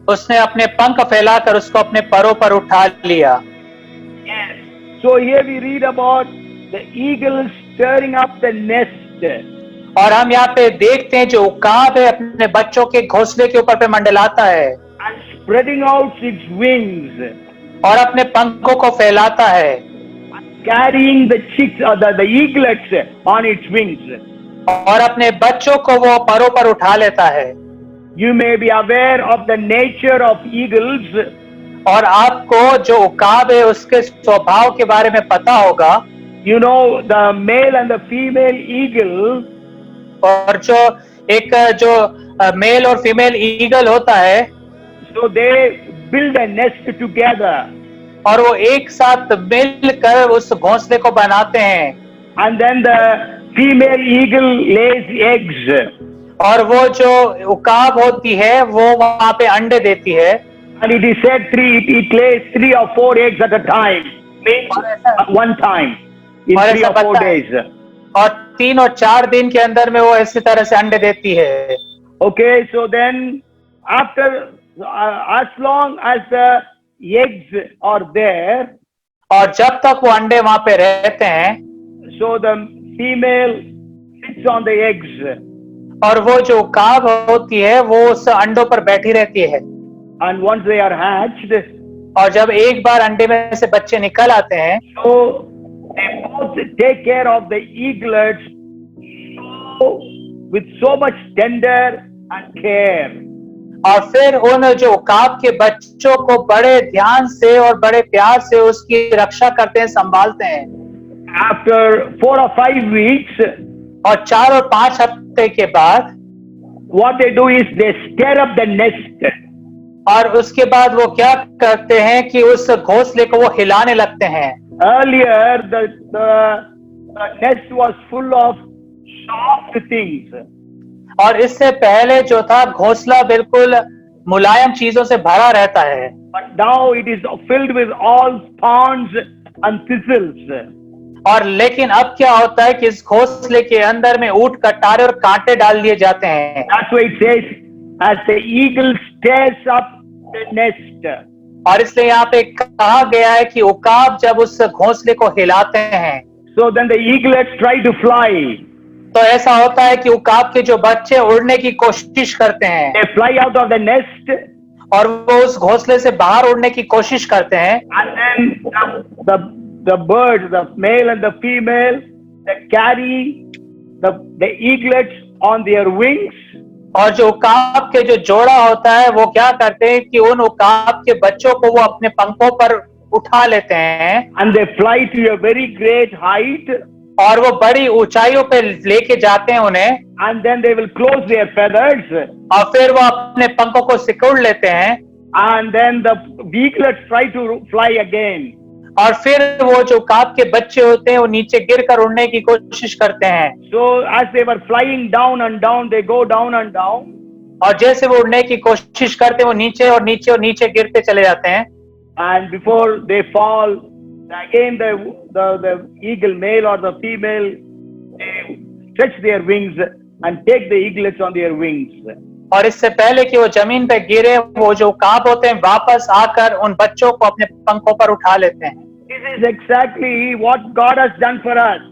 उसने अपने पंख फैलाकर उसको अपने परों पर उठा लिया। Yes. So here we read about the eagle stirring up the nest और हम यहाँ पे देखते हैं जो उकाब है अपने बच्चों के घोंसले के ऊपर पे मंडलाता है and spreading out its wings, और अपने पंखों को फैलाता है carrying the chicks or the eaglets on its wings. और अपने बच्चों को वो परों पर उठा लेता है। You may be aware of the nature of eagles. और आपको जो उकाब है उसके स्वभाव के बारे में पता होगा। You know, the male and the female eagle, और जो एक जो मेल और फीमेल ईगल होता है, so they build a nest together, और वो एक साथ मिलकर उस घोंसले को बनाते हैं, and then the female eagle lays eggs. और वो जो उकाब होती है वो वहां पे अंडे देती है, And it is said it lays 3 or 4 eggs at a time, means at one time in और 3 ऐसा or 4 बनता है। days. और 3 और 4 दिन के अंदर में वो इसी तरह से अंडे देती है। Okay, so then after as long as the eggs are there, और जब तक वो अंडे वहां पे रहते हैं, so the female sits on the eggs, और वो जो उकाब होती है वो उस अंडों पर बैठी रहती है, and once they are hatched, और जब एक बार अंडे में से बच्चे निकल आते हैं, so they both take care of the eaglets so, with so much tender and care. और फिर उन जो उकाब के बच्चों को बड़े ध्यान से और बड़े प्यार से उसकी रक्षा करते हैं, संभालते हैं। After 4 or 5 weeks, और 4 और 5 हफ्ते के बाद what they do is they stir up the nest. और उसके बाद वो क्या करते हैं कि उस घोंसले को वो हिलाने लगते हैं। Earlier, the nest was full of soft things, और इससे पहले जो था घोंसला बिल्कुल मुलायम चीजों से भरा रहता है, but now it is filled with all thorns and thistles. और लेकिन अब क्या होता है कि इस घोंसले के अंदर में ऊंट कटारे और कांटे डाल दिए जाते हैं। That's why it says, as the eagle stirs up the nest. और इसलिए यहाँ पे कहा गया है कि उकाब जब उस घोंसले को हिलाते हैं, So then the eaglets try to fly. तो ऐसा होता है कि उकाब के जो बच्चे उड़ने की कोशिश करते हैं, They fly out of the nest, और वो उस घोंसले से बाहर उड़ने की कोशिश करते हैं, and then the birds, the male and the female, they carry the eaglets on their wings, और जो उकाब के जो जोड़ा होता है वो क्या करते हैं कि उन उकाब के बच्चों को वो अपने पंखों पर उठा लेते हैं, and they fly to a very great height, और वो बड़ी ऊंचाइयों पे लेके जाते हैं उन्हें, and then they will close their feathers, और फिर वो अपने पंखों को सिकुड़ लेते हैं, and then the eaglets try to fly again. और फिर वो जो उकाब के बच्चे होते हैं वो नीचे गिरकर उड़ने की कोशिश करते हैं। So as they were flying down and down, they go down and down. और जैसे वो उड़ने की कोशिश करते हैं वो नीचे और नीचे और नीचे गिरते चले जाते हैं, And before they fall, again the eagle, male or the female, they stretch their wings and take the eaglets on their wings. और इससे पहले कि वो जमीन पे गिरे, वो जो उकाब होते हैं वापस आकर उन बच्चों को अपने पंखों पर उठा लेते हैं। This is exactly what God has done for us.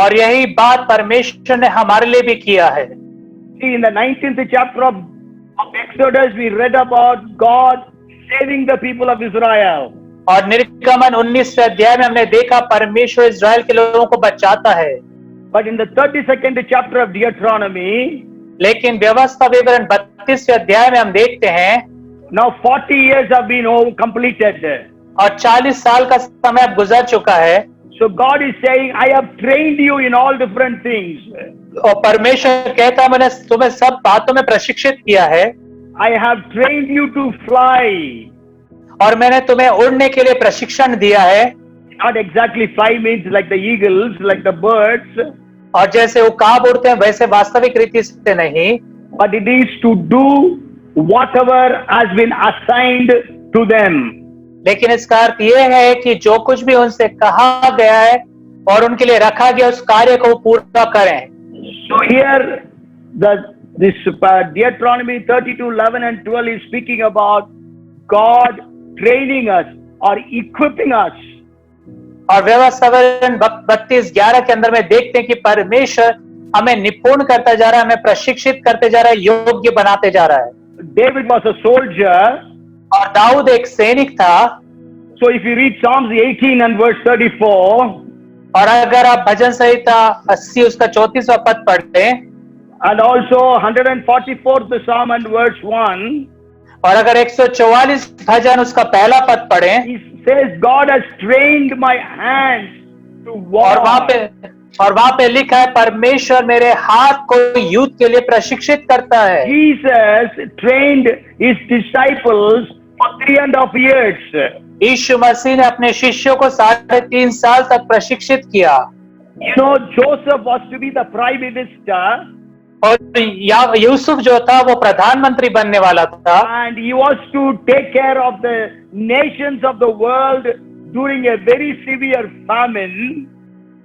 और यही बात परमेश्वर ने हमारे लिए भी किया है। See, in the 19th chapter of Exodus, we read about God saving the people of Israel. और निर्गमन 19वें अध्याय में हमने देखा परमेश्वर इस्राएल के लोगों को बचाता है। But in the 32nd chapter of Deuteronomy, लेकिन व्यवस्था विवरण 32वें अध्याय में हम देखते हैं now 40 years have been completed. और 40 साल का समय अब गुजर चुका है। So God is saying, I have trained you in all different things. और परमेश्वर कहता है मैंने तुम्हें सब बातों में प्रशिक्षित किया है I have trained you to fly. और मैंने तुम्हें उड़ने के लिए प्रशिक्षण दिया है। Not exactly fly means like the eagles, like the birds, और जैसे उकाब उड़ते हैं वैसे वास्तविक रीति से नहीं, but it is to do whatever has been assigned to them. लेकिन इसका अर्थ यह है कि जो कुछ भी उनसे कहा गया है और उनके लिए रखा गया उस कार्य को पूरा करें। So here, this Deuteronomy 32:11 and 12 is speaking about God training us or equipping us. और व्यवस्था विवरण 32:11 के अंदर में देखते हैं कि परमेश्वर हमें निपुण करता जा रहा है, हमें प्रशिक्षित करते जा रहा है, योग्य बनाते जा रहा है। David was a soldier. और दाऊद एक सैनिक था। So if you read Psalms 18 and verse 34, और अगर आप भजन संहिता 80 उसका 34वां पद पढ़ते and also 144th Psalm and verse 1, और अगर 144 भजन उसका पहला पद पढ़े he says, God has trained my hands to और war. वहां पे लिखा है परमेश्वर मेरे हाथ को युद्ध के लिए प्रशिक्षित करता है। Jesus trained his disciples for 3.5 years. यीशु मसीह ने अपने शिष्यों को 3.5 साल तक प्रशिक्षित किया। You know, Joseph was to be the prime minister, और यूसुफ जो था वो प्रधानमंत्री बनने वाला था and he was to take care of the nations of the world during a very severe famine.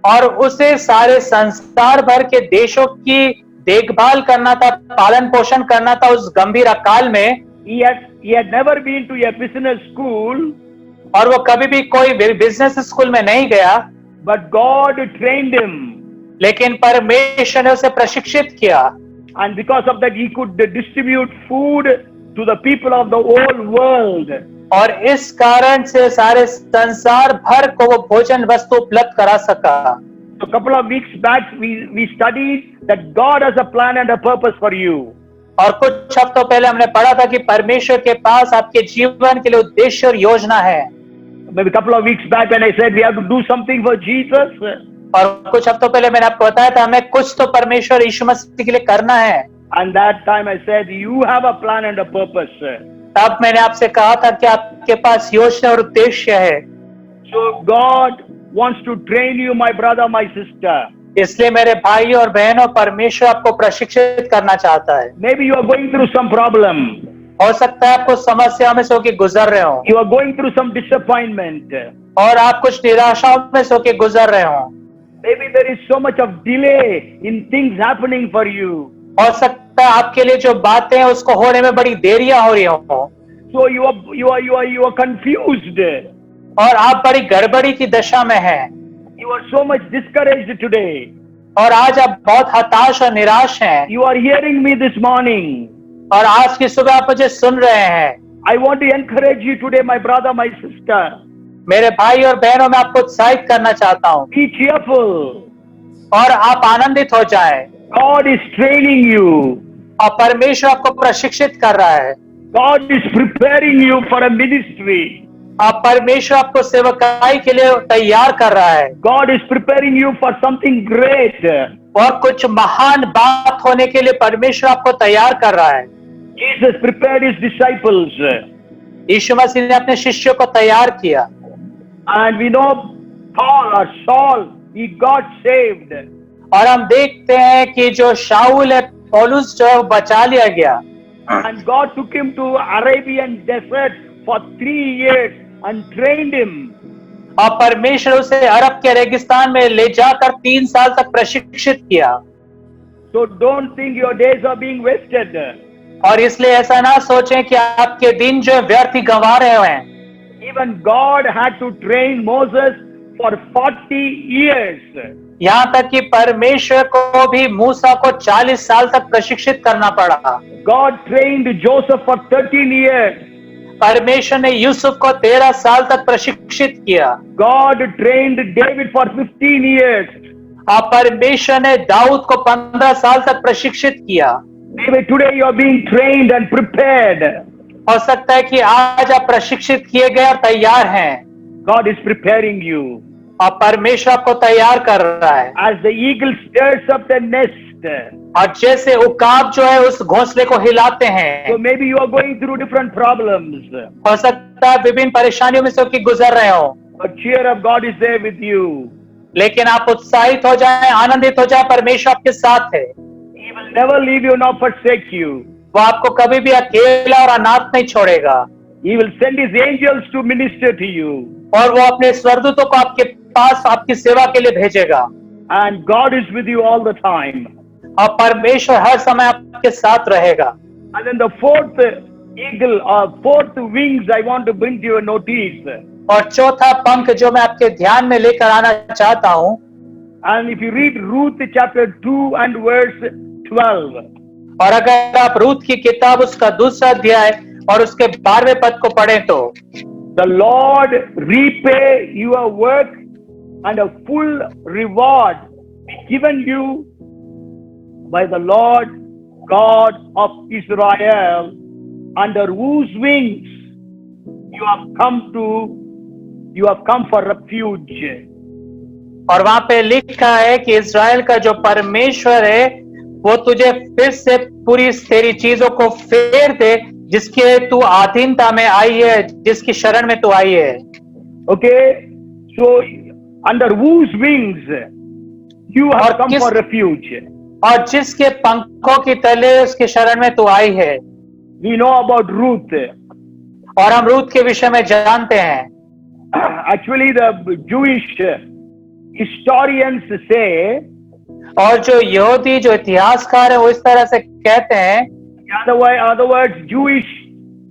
और उसे सारे संसार भर के देशों की देखभाल करना था, पालन पोषण करना था उस गंभीर अकाल में। He had never been to a business school, और वो कभी भी कोई बिजनेस स्कूल में नहीं गया, but God trained him. लेकिन परमेश्वर ने उसे प्रशिक्षित किया। And because of that, he could distribute food to the people of the whole world. और इस कारण से सारे संसार भर को वो भोजन वस्तु उपलब्ध करा सका। So a couple of weeks back, we studied that God has a plan and a purpose for you. और कुछ हफ्तों पहले हमने पढ़ा था कि परमेश्वर के पास आपके जीवन के लिए उद्देश्य और योजना है। Maybe a couple of weeks back when I said we have to do something for Jesus. और कुछ हफ्तों पहले मैंने आपको बताया था हमें कुछ तो परमेश्वर यीशु मसीह के लिए करना है। And that time I said you have a plan and a purpose. तब मैंने आपसे कहा था कि आपके पास योजना और उद्देश्य है। So God wants to train you, my brother, my sister. इसलिए मेरे भाई और बहनों परमेश्वर आपको प्रशिक्षित करना चाहता है। Maybe you are going through some problem. हो सकता है आपको समस्या में से होकर गुजर रहे हो You are going through some disappointment. और आप कुछ निराशाओं में से होकर गुजर रहे हो। Maybe there is so much of delay in things happening for you. हो सकता है आपके लिए जो बातें हैं उसको होने में बड़ी देरियां हो रही हो। So you are confused. और आप बड़ी गड़बड़ी की दशा में हैं। You are so much discouraged today. और आज आप बहुत हताश और निराश हैं। You are hearing me this morning. और आज की सुबह आप मुझे सुन रहे हैं। I want to encourage you today, my brother, my sister. मेरे भाई और बहनों मैं आपको उत्साहित करना चाहता हूँ Be cheerful. और आप आनंदित हो जाएं। God is training you. और परमेश्वर आपको प्रशिक्षित कर रहा है। God is preparing you for a ministry. और परमेश्वर आपको सेवकाई के लिए तैयार कर रहा है। God is preparing you for something great. और कुछ महान बात होने के लिए परमेश्वर आपको तैयार कर रहा है। Jesus prepared his disciples. यीशु मसीह ने अपने शिष्यों को तैयार किया। And we know Paul or Saul, he got saved. और हम देखते हैं कि जो शाऊल है पौलुस जो है वो बचा लिया गया। And God took him to Arabian desert for 3 years and trained him. और परमेश्वर उसे अरब के रेगिस्तान में ले जाकर 3 साल तक प्रशिक्षित किया। So don't think your days are being wasted. और इसलिए ऐसा ना सोचें कि आपके दिन जो है व्यर्थ ही गंवा रहे हैं। Even God had to train Moses for 40 years. यहाँ तक कि परमेश्वर को भी मूसा को 40 साल तक प्रशिक्षित करना पड़ा। God trained Joseph for 13 years. परमेश्वर ने यूसुफ को 13 साल तक प्रशिक्षित किया God trained David for 15 years. और परमेश्वर ने दाऊद को 15 साल तक प्रशिक्षित किया। Maybe today you are being trained and prepared. हो सकता है कि आज आप प्रशिक्षित किए गए और तैयार हैं God is preparing you. और परमेश्वर आपको तैयार कर रहा है। As the eagle stirs up the nest. और जैसे उकाब जो है उस घोंसले को हिलाते So हैं, maybe you are going through different problems. हो सकता है विभिन्न परेशानियों में से होकर गुजर रहे हो, But cheer up, God is there with you. लेकिन आप उत्साहित हो जाएं, आनंदित हो जाएं, परमेश्वर आपके साथ है। He will never leave you nor forsake you. वो आपको कभी भी अकेला और अनाथ नहीं छोड़ेगा He will send his angels to minister to you. और वो अपने स्वर्गदूतों को आपके पास आपकी सेवा के लिए भेजेगा। And God is with you all the time. और परमेश्वर हर समय आपके साथ रहेगा। And then the fourth eagle or fourth wings, I want to bring to your notice. और चौथा पंख जो मैं आपके ध्यान में लेकर आना चाहता हूँ, And if you read Ruth chapter 2 and verse 12, और अगर आप रूत की किताब उसका दूसरा अध्याय और उसके 12वें पद को पढ़ें तो the Lord repay your work and a full reward be given you by the Lord God of Israel, under whose wings you have come for refuge. और वहां पे लिखा है कि इज़राइल का जो परमेश्वर है वो तुझे फिर से पूरी तेरी चीजों को फेर दे जिसके तू अधीनता में आई है, जिसकी शरण में तू आई है। Okay, so under whose wings you have और come for refuge. और जिसके पंखों की तले उसकी शरण में तू आई है। We know about Ruth. और हम रूत के विषय में जानते हैं। Actually, the Jewish historians say, और जो यहूदी जो इतिहासकार है वो इस तरह से कहते हैं, other words, Jewish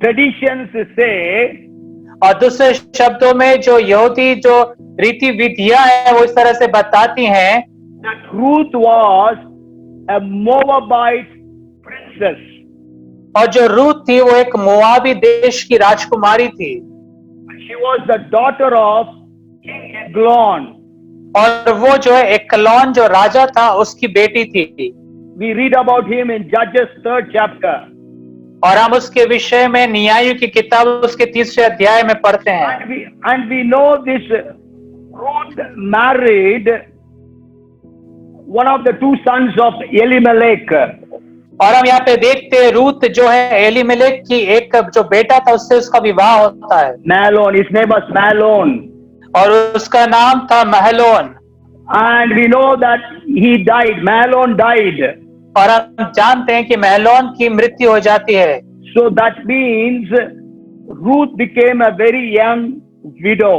traditions say, और दूसरे शब्दों में जो यहूदी जो रीति विधियां हैं वो इस तरह से बताती हैं that Ruth was a Moabite princess. और जो रूत थी वो एक मोआबी देश की राजकुमारी थी She was the daughter of King Eglon. और वो जो है एक्लोन जो राजा था उसकी बेटी थी। We read about him in Judges 3rd chapter. और हम उसके विषय में न्यायों की किताब उसके 3रे अध्याय में पढ़ते हैं। And we know this Ruth married one of the two sons of Elimelech. और हम यहाँ पे देखते हैं रूत जो है एलीमेलेक की एक जो बेटा था उससे उसका विवाह होता है। Mahlon, his name was Mahlon. और उसका नाम था महलोन। And we know that he died. Mahlon died. और हम जानते हैं कि महलोन की मृत्यु हो जाती है। So that means Ruth became a very young widow.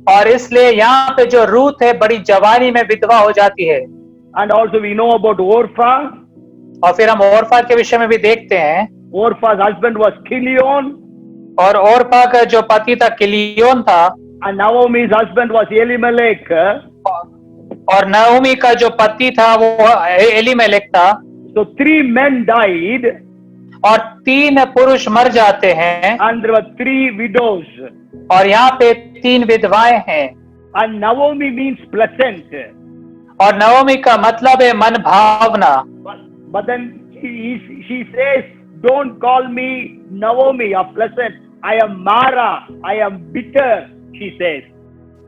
और इसलिए यहाँ पे जो रूत है बड़ी जवानी में विधवा हो जाती है। And also we know about Orpah. और फिर हम ओरफा के विषय में भी देखते हैं। Orpah's husband was Chilion. और ओरफा का जो पति था किलियोन था। And Naomi's husband was Elimelech. और नाओमी का जो पति था वो एलीमेलेक था। So 3 men died. और 3 पुरुष मर जाते हैं। And there were 3 widows. और यहाँ पे 3 विधवाएं हैं। And Naomi means pleasant. और नवमी का मतलब है मन भावना। But then she says, don't call me Naomi or pleasant. I am Mara. I am bitter, she says.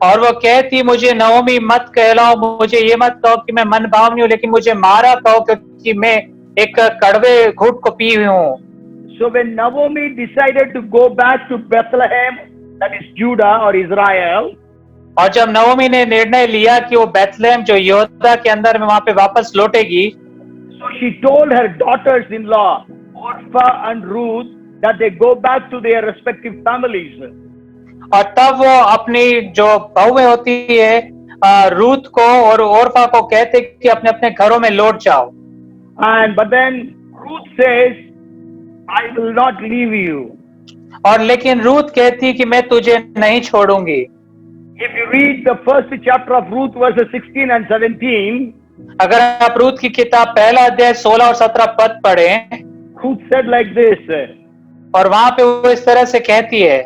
और वो कहती मुझे नवमी मत कहलाओ, मुझे ये मत कहो कि मैं मन भावनी हूँ, लेकिन मुझे मारा कहो क्योंकि मैं एक कड़वे घूंट को पी हुई हूँ। So when Naomi decided to go back to Bethlehem, that is Judah or Israel, और जब नवमी ने निर्णय लिया कि वो बेथलेहम जो यहूदा के अंदर में वहां पे वापस लौटेगी, so she told her daughters-in-law, Orpah and Ruth, that they go back to their respective families. और तब वो अपनी जो बहुएं होती है रूत को और ओरफा को कहते कि अपने अपने घरों में लौट जाओ। And but then Ruth says, I will not leave you. और लेकिन रूत कहती कि मैं तुझे नहीं छोड़ूंगी। If you read the first chapter of Ruth, verses 16 and 17, अगर आप रूत की किताब पहला अध्याय 16 और 17 पद पढ़ें, Ruth said like this, और वहां पे वो इस तरह से कहती है,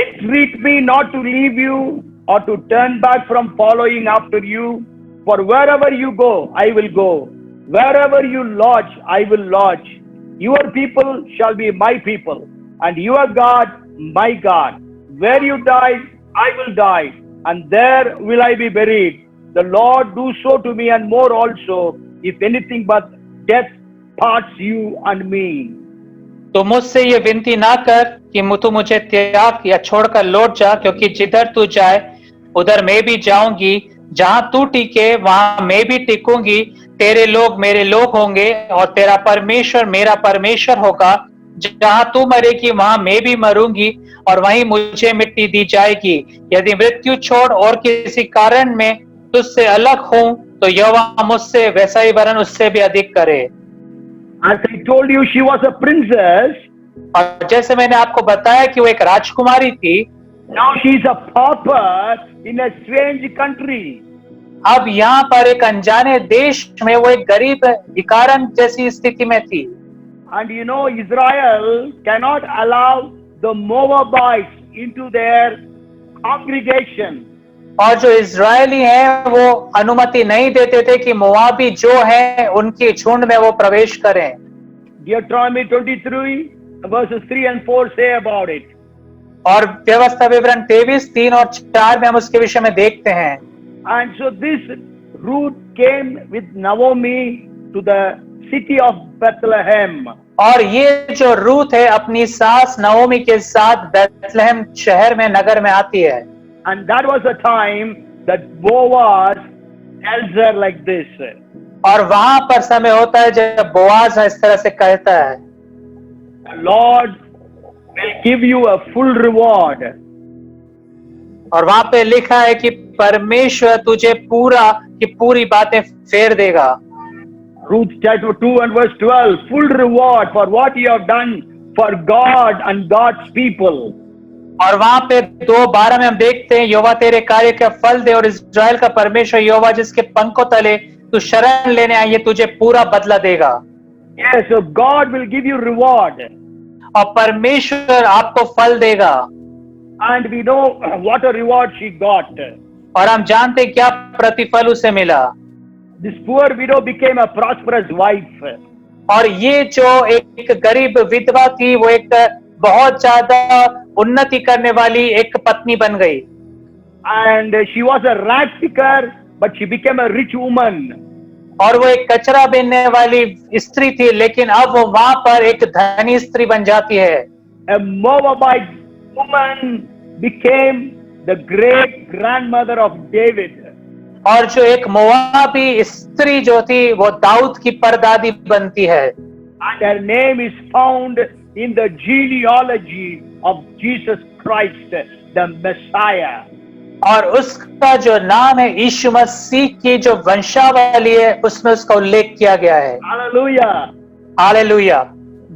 Entreat me not to leave you or to turn back from following after you. For wherever you go, I will go. Wherever you lodge, I will lodge. Your people shall be my people, and your God, my God. Where you die, I will die, and there will I be buried. The Lord do so to me and more also, if anything but death parts you and me. तो मुझसे ये विनती ना कर कि तू मुझे त्याग या छोड़कर लौट जा, क्योंकि जिधर तू जाए उधर मैं भी जाऊंगी, जहां तू टिके वहां मैं भी टिकूंगी। तेरे लोग मेरे लोग होंगे और तेरा परमेश्वर मेरा परमेश्वर होगा। जहां तू मरेगी वहां मैं भी मरूंगी और वहीं मुझे मिट्टी दी जाएगी। यदि मृत्यु छोड़ और किसी कारण में तुझसे अलग हूं तो यहोवा मुझसे वैसा ही वरन उससे भी अधिक करे। As I told you, she was a princess. और जैसे मैंने आपको बताया कि वो एक राजकुमारी थी, Now she is a pauper in a strange country. अब यहाँ पर एक अनजाने देश में वो एक गरीब भिखारन जैसी स्थिति में थी। And you know, Israel cannot allow the Moabites into their congregation. और जो इजरायली हैं वो अनुमति नहीं देते थे कि मोआबी जो है उनके झुंड में वो प्रवेश करें। Deuteronomy 23 verses 3 and 4 say about it. और व्यवस्था विवरण 23:3 और 4 में हम उसके विषय में देखते हैं। And so this Ruth came with Naomi to the city of Bethlehem. और ये जो रूथ है अपनी सास नओमी के साथ बेथलेहम शहर में नगर में आती है। And that was the time that Boaz tells her like this. और वहां पर समय होता है जब बोआज इस तरह से कहता है, The Lord will give you a full reward. और वहां पे लिखा है कि परमेश्वर तुझे पूरा की पूरी बातें फेर देगा। Ruth chapter 2 and verse 12, full reward for what you have done for God and God's people. और वहां पे 2:12 में हम देखते हैं, यहोवा तेरे कार्य का फल दे और इस्राएल का परमेश्वर यहोवा जिसके पंखों तले तू शरण लेने आई है तुझे पूरा बदला देगा। Yes, so God will give you reward. और परमेश्वर आपको फल देगा। And we know what a reward she got. और हम जानते क्या प्रतिफल उसे मिला। This poor widow became a prosperous wife. और ये जो एक गरीब विधवा थी वो एक बहुत ज्यादा उन्नति करने वाली एक पत्नी बन गई। And she was a rag picker, but she became a rich woman. और वो एक कचरा बीनने वाली स्त्री थी, लेकिन अब वो वहां पर एक धनी स्त्री बन जाती है। A Moabite woman became the great grandmother of David. और जो एक मोआबी स्त्री जो थी वो दाऊद की परदादी बनती है। And her name is found in the genealogy of Jesus Christ, the Messiah. और उसका जो नाम है यीशु मसीह की जो वंशावली है उसमें उसका उल्लेख किया गया है। Hallelujah. Hallelujah.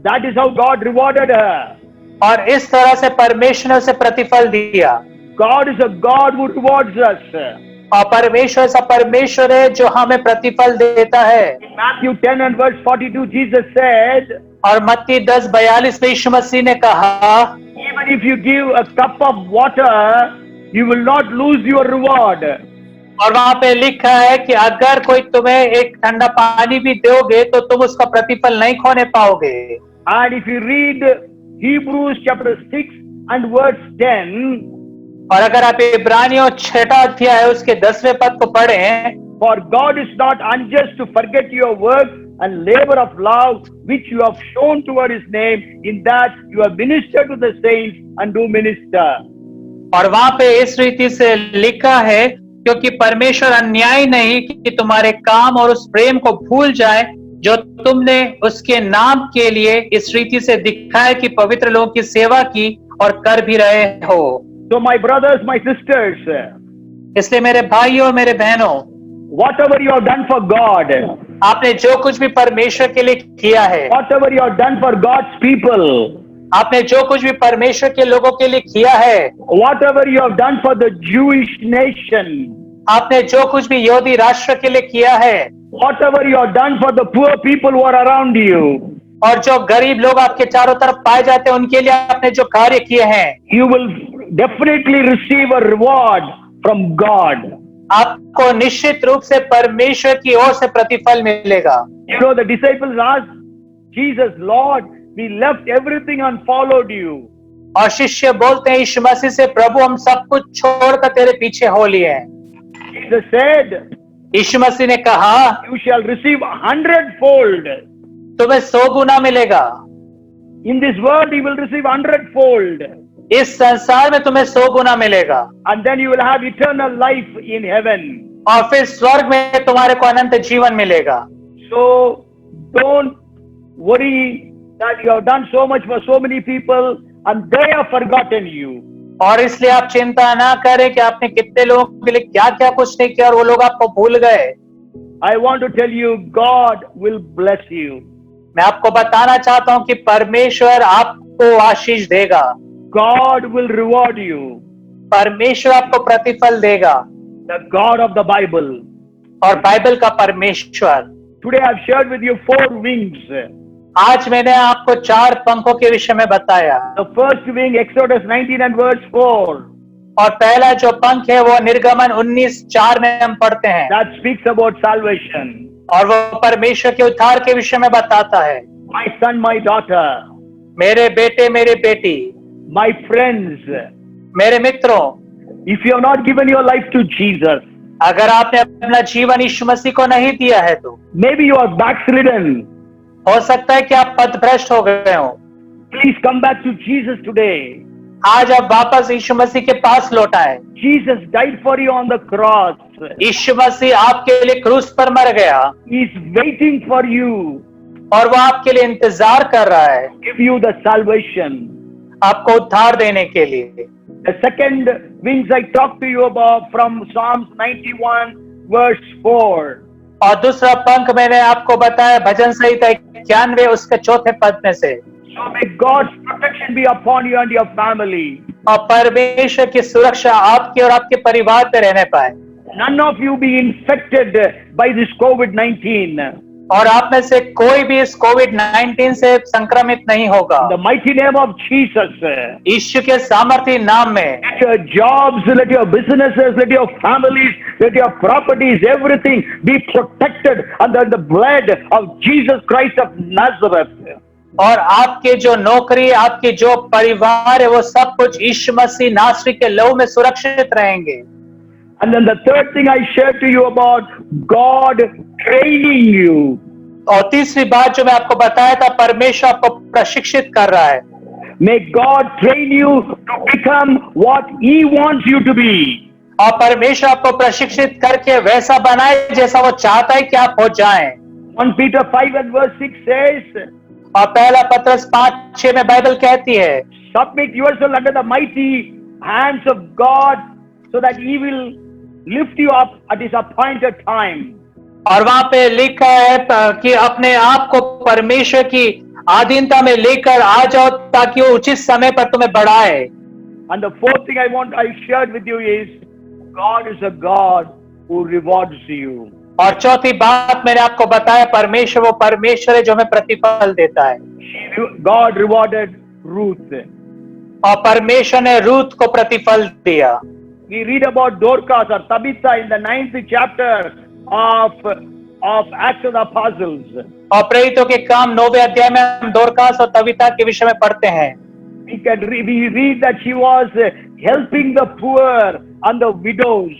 That is how God rewarded her. और इस तरह से परमेश्वर ने उसे प्रतिफल दिया। God is a God who rewards us. और परमेश्वर ऐसा परमेश्वर है जो हमें प्रतिफल देता है। In Matthew 10 and verse 42, Jesus said, और मत्ती 10:42 में यीशु मसीह ने कहा, even if you give a cup of water, you will not lose your reward. और वहां पे लिखा है कि अगर कोई तुम्हें एक ठंडा पानी भी दोगे तो तुम उसका प्रतिफल नहीं खोने पाओगे। And if you read Hebrews chapter 6 and verse 10, और अगर आप इब्रानियों 6वां अध्याय उसके 10वें पद को पढ़ें, for God is not unjust to forget your work and labor of love which you have shown toward his name, in that you have ministered to the saints and do minister. और वहां पे इस रीति से लिखा है, क्योंकि परमेश्वर अन्यायी नहीं कि तुम्हारे काम और उस प्रेम को भूल जाए जो तुमने उसके नाम के लिए इस रीति से दिखाया कि पवित्र लोगों की सेवा की और कर भी रहे हो। So my brothers, my sisters, इसलिए मेरे भाइयों और मेरे बहनों, whatever you have done for God, आपने जो कुछ भी परमेश्वर के लिए किया है, whatever you have done for God's people, आपने जो कुछ भी परमेश्वर के लोगों के लिए किया है, whatever you have done for the Jewish nation, आपने जो कुछ भी यहूदी राष्ट्र के लिए किया है, whatever you have done for the poor people who are around you, और जो गरीब लोग आपके चारों तरफ पाए जाते हैं उनके लिए आपने जो कार्य किए हैं, you will definitely receive a reward from God. आपको निश्चित रूप से परमेश्वर की ओर से प्रतिफल मिलेगा। You know, the disciples asked Jesus, Lord, we left everything and followed you. और शिष्य बोलते हैं यीशु मसीह से, प्रभु हम सब कुछ छोड़कर तेरे पीछे हो लिए हैं। Jesus said, यीशु मसीह ने कहा, you shall receive 100-fold. तुम्हें 100 गुना मिलेगा। In this world, you will receive 100-fold. इस संसार में तुम्हें 100 गुना मिलेगा And then you will have eternal life in heaven. और फिर स्वर्ग में तुम्हारे को अनंत जीवन मिलेगा। So don't worry that you have done so much for so many people and they have forgotten you. और इसलिए आप चिंता ना करें कि आपने कितने लोगों के लिए क्या क्या कुछ नहीं किया और वो लोग आपको भूल गए। I want to tell you, God will bless you. मैं आपको बताना चाहता हूं कि परमेश्वर आपको आशीष देगा, God will reward you. परमेश्वर आपको प्रतिफल देगा। The God of the Bible. और बाइबल का परमेश्वर। Today I have shared with you 4 wings. आज मैंने आपको 4 पंखों के विषय में बताया। The first wing, Exodus 19 and verse 4. और पहला जो पंख है वो निर्गमन 19:4 में हम पढ़ते हैं, That speaks about salvation. और वो परमेश्वर के उद्धार के विषय में बताता है। My son, my daughter, मेरे बेटे मेरी बेटी, my friends, मेरे मित्रों, if you have not given your life to Jesus, अगर आपने अपना जीवन यीशु मसीह को नहीं दिया है तो maybe you are backslidden. हो सकता है कि आप पथभ्रष्ट हो गए हो। Please come back to Jesus today. आज आप वापस यीशु मसीह के पास लौट आए। Jesus died for you on the cross. यीशु मसीह आपके लिए क्रूस पर मर गया He is waiting for you, और वो आपके लिए इंतजार कर रहा है, give you the salvation. आपको उद्धार देने के लिए। The second wings I talked to you about from Psalms 91 verse 4. और दूसरा पंख मैंने आपको बताया भजन संहिता 91 उसके 4 पद में से। So may God's protection be upon you and your family. और परमेश्वर की सुरक्षा आपके और आपके परिवार पे रहने पाए। None of you be infected by this COVID-19. और आप में से कोई भी इस कोविड-19 से संक्रमित नहीं होगा। In the mighty name of Jesus. यीशु के सामर्थ्य नाम में Let your jobs, let your businesses, let your families, let your properties, everything be protected under the blood of Jesus Christ of Nazareth. और आपके जो नौकरी, आपके जो परिवार है, वो सब कुछ यीशु मसीह नासरी के लहू में सुरक्षित रहेंगे। And then the third thing I shared to you about God training you. और तीसरी बात जो मैं आपको बताया था, परमेश्वर आपको प्रशिक्षित कर रहा है। May God train you to become what He wants you to be. और परमेश्वर आपको प्रशिक्षित करके वैसा बनाए जैसा वो चाहता है कि आप हो जाएं। 1 Peter 5 and verse 6 says, और पहला पत्रस 5:6 में बाइबल कहती है, submit yourself under the mighty hands of God so that He will lift you up at His appointed time. और वहां पे लिखा है कि अपने आप को परमेश्वर की अधीनता में लेकर आ जाओ ताकि वो उचित समय पर तुम्हें बढ़ाए। And the fourth thing I shared with you is, God is a God who rewards you. और चौथी बात मैंने आपको बताया, परमेश्वर वो परमेश्वर है जो हमें प्रतिफल देता है। God rewarded Ruth. और परमेश्वर ने रूत को प्रतिफल दिया। We read about Dorcas or Tabitha in the 9th chapter of Acts of the Apostles. और प्रेरितों के काम 9वें अध्याय में हम दोरकास और तबीता के विषय में पढ़ते हैं। We read that she was helping the poor and the widows.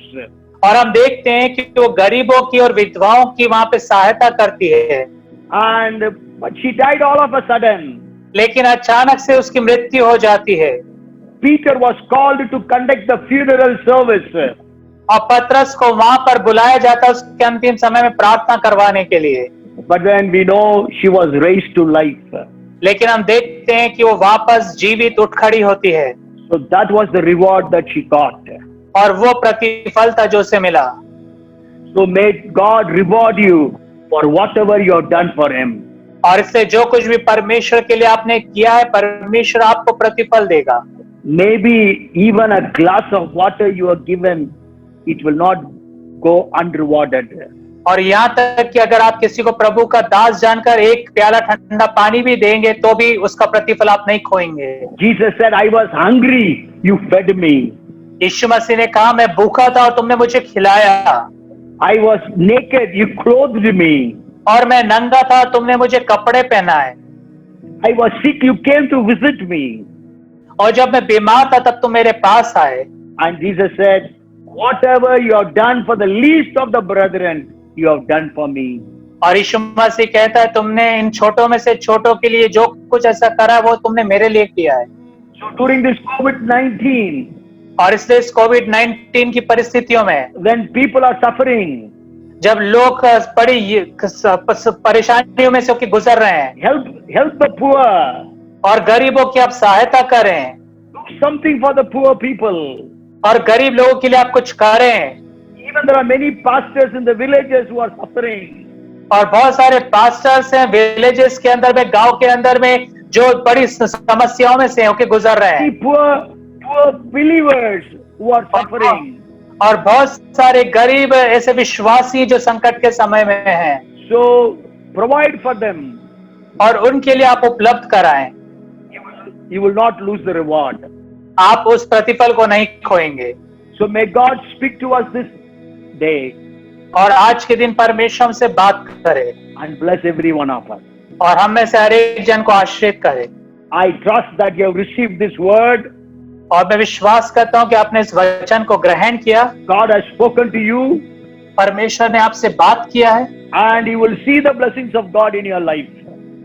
और हम देखते हैं कि वो गरीबों की और विधवाओं की वहां पे सहायता करती है। But she died all of a sudden. लेकिन अचानक से उसकी मृत्यु हो जाती है। Peter was called to conduct the funeral service. और पतरस को वहां पर बुलाया जाता उसके अंतिम समय में प्रार्थना करवाने के लिए। But then we know she was raised to life. लेकिन हम देखते हैं कि वो वापस जीवित उठ खड़ी होती है। So that was the reward that she got. और वो प्रतिफल था जो उसे मिला। So may God reward you for whatever you have done for Him. और इससे जो कुछ भी परमेश्वर के लिए आपने किया है, परमेश्वर आपको प्रतिफल देगा। Maybe even a glass of water you are given, it will not go unrewarded. और यहाँ तक कि अगर आप किसी को प्रभु का दास जानकर एक प्याला ठंडा पानी भी देंगे तो भी उसका प्रतिफल आप नहीं खोएंगे। Jesus said, I was hungry, you fed me. यीशु मसीह ने कहा मैं भूखा था और तुमने मुझे खिलाया, I was naked, you clothed me. और मैं नंगा था तुमने मुझे कपड़े पहनाए, I was sick, you came to visit me. और जब मैं बीमार था तब तुम मेरे पास आए। And Jesus said, whatever you have done for the least of the brethren, you have done for me. और यीशु मसीह कहता है तुमने इन छोटों में से छोटों के लिए जो कुछ ऐसा करा वो तुमने मेरे लिए किया है। So during this COVID-19, और इसलिए इस कोविड-19 की परिस्थितियों में when people are suffering, जब लोग बड़ी परेशानियों में से होकर गुजर रहे हैं, help the poor. और गरीबों की आप सहायता करें, Do something for the poor people. और गरीब लोगों के लिए आप कुछ करें। Even there are many pastors in the villages who are suffering. और बहुत सारे पास्टर्स हैं विलेजेस के अंदर में, गांव के अंदर में, जो बड़ी समस्याओं में से होकर गुजर रहे हैं। See poor believers who are suffering. और बहुत सारे गरीब ऐसे विश्वासी जो संकट के समय में हैं, So provide for them. और उनके लिए आप उपलब्ध कराएं। You will not lose the reward. आप उस प्रतिफल को नहीं खोएंगे। So may God speak to us this day और आज के दिन परमेश्वर हमसे बात करे and bless every one of us. और हम में से हर एक जन को आशीर्वाद करे। I trust that you have received this word. और मैं विश्वास करता हूँ कि आपने इस वचन को ग्रहण किया, God has spoken to you परमेश्वर ने आपसे बात किया है, and you will see the blessings of God in your life.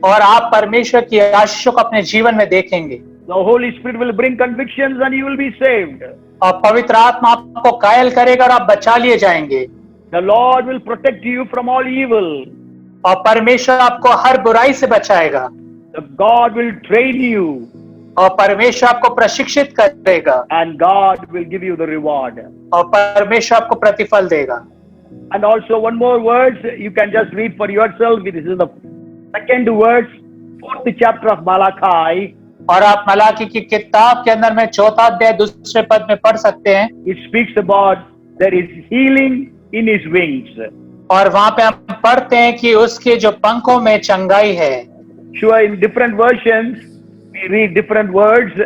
और आप परमेश्वर की आशीषों को अपने जीवन में देखेंगे। The Holy Spirit will bring convictions and you will be saved. और पवित्र आत्मा आपको कायल करेगा और आप बचा लिए जाएंगे। The Lord will protect you from all evil. और परमेश्वर आपको हर बुराई से बचाएगा। The God will train you और परमेश्वर आपको प्रशिक्षित करेगा and God will give you the reward. और परमेश्वर आपको प्रतिफल देगा। And also one more verse you can just read for yourself. This is the second verse, 4th chapter of Malachi. और आप मलाकी की किताब के अंदर में 4वां अध्याय 2 पद में पढ़ सकते हैं। It speaks about there is healing in his wings. और वहां पे हम पढ़ते हैं कि उसके जो पंखों में चंगाई है। Sure, in different versions we read different words,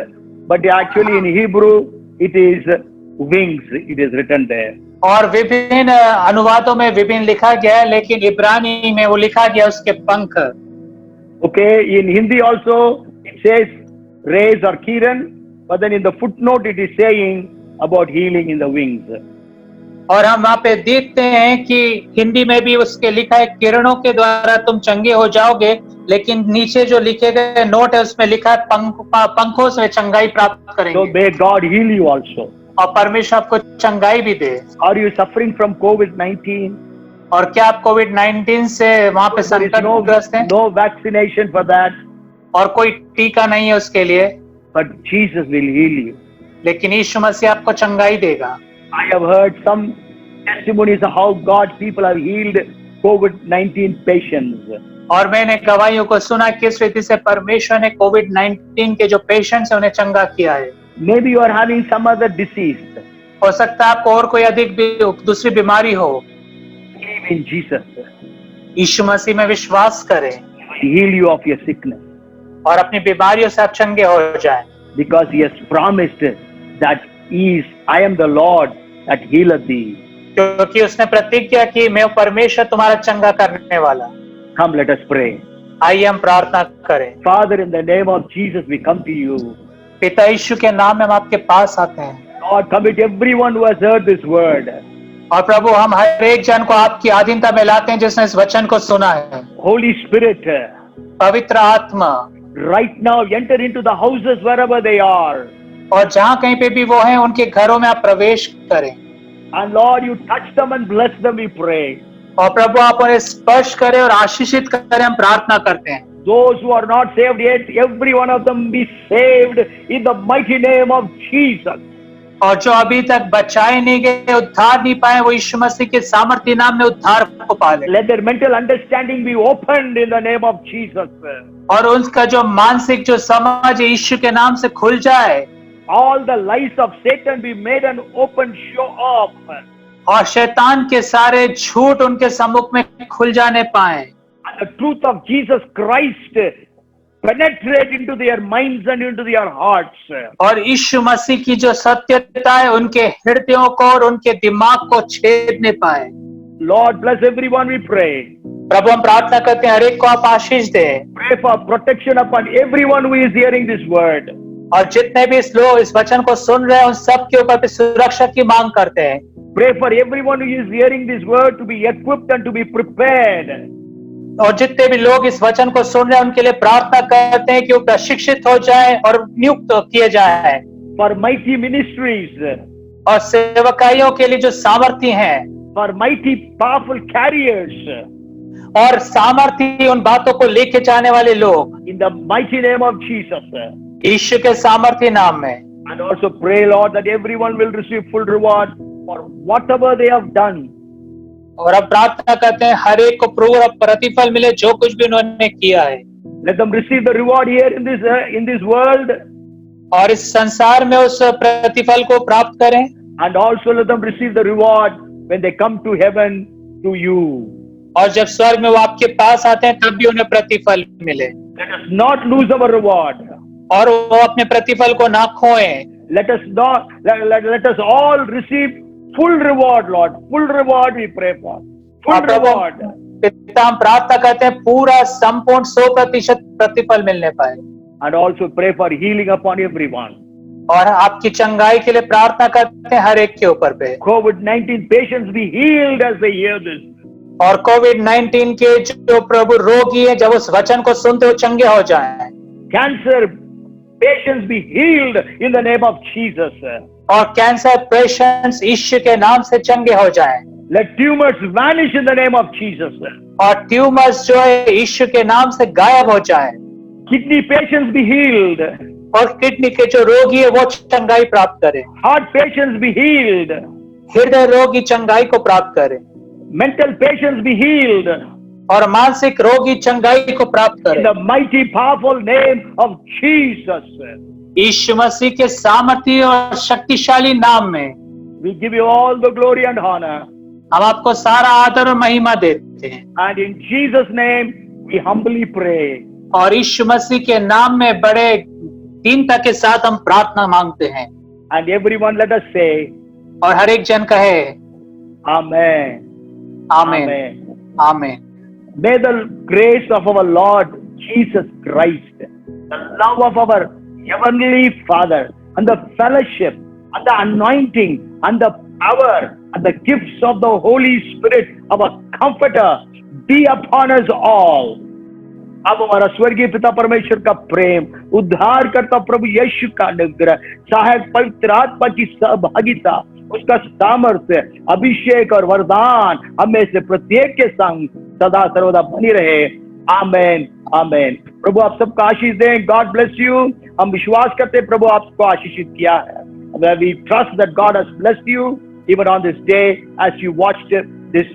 but actually in Hebrew it is wings. It is written there. और विभिन्न अनुवादों में विभिन्न लिखा गया है, लेकिन इब्रानी में वो लिखा गया उसके पंख। Okay, in Hindi also it says rays or kiran, but then in the footnote it is saying about healing in the wings. और हम वहाँ पे देखते हैं कि हिंदी में भी उसके लिखा है किरणों के द्वारा तुम चंगे हो जाओगे, लेकिन नीचे जो लिखे गए नोट है उसमें लिखा है पंखों से चंगाई प्राप्त So करेंगे। may God heal you also. और परमेश्वर आपको चंगाई भी दे। Are you suffering from COVID-19? और क्या आप कोविड-19 से वहाँ पे There is संकटग्रस्त हैं? no vaccination for that, और कोई टीका नहीं है उसके लिए, but Jesus will heal you. लेकिन यीशु मसीह आपको चंगाई देगा। I have heard some testimonies of how God's people have healed COVID-19 patients. और मैंने गवाहियों को सुना किस रीति से परमेश्वर ने कोविड-19 के जो पेशेंट्स हैं उन्हें चंगा किया है। Maybe you are having some other disease. हो सकता है आपको और कोई अधिक दूसरी बीमारी हो। Believe in Jesus. यीशु मसीह में विश्वास करें He will heal you of your sickness. और अपनी बीमारियों से आप चंगे हो जाएं, Because He has promised that I am the Lord that healeth thee. क्योंकि उसने प्रतिज्ञा की मैं परमेश्वर तुम्हारा चंगा करने वाला। Come, let us pray. आइए हम प्रार्थना करें। Father, in the name of Jesus, we come to you. पिता यीशु के नाम में हम आपके पास आते हैं। Lord, commit everyone who has heard this word. और प्रभु हम हर एक जन को आपकी अधीनता में लाते हैं जिसने इस वचन को सुना है। Holy Spirit, पवित्र आत्मा right now enter into the houses wherever they are. और जहाँ कहीं पे भी वो हैं उनके घरों में आप प्रवेश करें। And Lord, you touch them and bless them, we pray. और प्रभु आप उन्हें स्पर्श करें और आशीषित करें, हम प्रार्थना करते हैं। Those who are not saved yet, every one of them be saved in the mighty name of Jesus. और जो अभी तक बचाए नहीं गए, उद्धार नहीं पाए, वो यीशु मसीह के सामर्थ्य नाम में उद्धार को पाले। Let their mental understanding be opened in the name of Jesus. और उनका जो मानसिक जो समझ है यीशु के नाम से खुल जाए। All the lies of Satan be made an open show off. और शैतान के सारे झूठ उनके सम्मुख में खुल जाने पाए, and the truth of Jesus Christ penetrate into their minds and into their hearts. और यीशु मसीह की जो सत्यता है उनके हृदयों को और उनके दिमाग को छेदने पाए। Lord, bless everyone, we pray. प्रभु हम प्रार्थना करते हैं हर एक को आप आशीष दें, Pray for protection upon everyone who is hearing this word. और जितने भी लोग इस वचन को सुन रहे हैं उन सब के ऊपर भी सुरक्षा की मांग करते हैं। Pray for everyone who is hearing this word to be equipped and to be prepared. और जितने भी लोग इस वचन को सुन रहे हैं उनके लिए प्रार्थना करते हैं कि वो प्रशिक्षित हो जाए और नियुक्त किए जाए, For mighty ministries, और सेवकाइयों के लिए जो सामर्थ्य हैं, for mighty powerful carriers, और सामर्थ्य उन बातों को लेके जाने वाले लोग, in the mighty name of Jesus. यीशु के सामर्थ्य नाम में। And also pray, Lord, that everyone will receive full reward for whatever they have done. और अब प्रार्थना करते हैं हर एक को पूरा प्रतिफल मिले जो कुछ भी उन्होंने किया है, Let them receive the reward here in this world, और इस संसार में उस प्रतिफल को प्राप्त करें, and also let them receive the reward when they come to heaven to you. और जब स्वर्ग में वो आपके पास आते हैं तब भी उन्हें प्रतिफल मिले, Let us not lose our reward. और वो अपने प्रतिफल को ना खोएं। Let us all receive full reward, Lord. Full reward we pray for. Full Prabhu, reward. पिता हम प्रार्थना करते हैं पूरा संपूर्ण 100% प्रतिफल मिलने पाए, And also pray for healing upon everyone. और आपकी चंगाई के लिए प्रार्थना करते हैं हर एक के ऊपर पे, COVID-19 patients be healed as they hear this. और कोविड-19 के जो प्रभु रोगी है जब उस वचन को सुनते हो चंगे हो जाएं, Cancer patients be healed in the name of Jesus. और कैंसर पेशेंट्स यीशु के नाम से चंगे हो जाएं, Let tumors vanish in the name of Jesus. और ट्यूमर्स जो है यीशु के नाम से गायब हो जाएं, Kidney patients be healed. और किडनी के जो रोगी है वो चंगाई प्राप्त करें, Heart patients be healed. हृदय रोगी चंगाई को प्राप्त करें, Mental patients be healed. और मानसिक रोगी चंगाई को प्राप्त In करें, the mighty powerful name of Jesus. यीशु मसीह के सामर्थ्य और शक्तिशाली नाम में We give you all the glory and honor. हम आपको सारा आदर और महिमा देते हैं, And in Jesus' name we humbly pray. और यीशु मसीह के नाम में बड़े दीनता के साथ हम प्रार्थना मांगते हैं, And everyone let us say, और हर एक जन कहे Amen. आमीन, Amen. आमीन। May the grace of our Lord Jesus Christ, the love of our Heavenly Father, and the fellowship, and the anointing, and the power, and the gifts of the Holy Spirit, our Comforter, be upon us all. अब हमारा स्वर्गीय पिता परमेश्वर का प्रेम, उद्धार करता प्रभु यीशु का अनुग्रह, सहायक पवित्र आत्मा की सहभागिता, उसका सामर्थ्य, अभिषेक और वरदान हमें से प्रत्येक के संग सदा सर्वदा बनी रहे। आमेन, आमेन। प्रभु आप सबको आशीष दें। God bless you. हम विश्वास करते हैं प्रभु आपको आशीषित किया है। We trust that God has blessed you even on this day as you watched this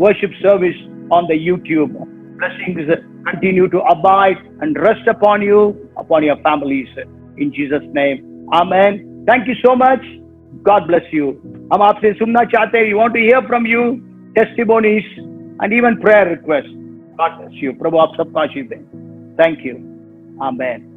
worship service on the YouTube. Blessings continue to abide and rest upon you, upon your families. In Jesus' name, amen. Thank you so much. God bless you. हम आपसे सुनना चाहते हैं. We want to hear from you testimonies and even prayer requests. God bless you. प्रभु आप सबको आशीष दें. Thank you. Amen.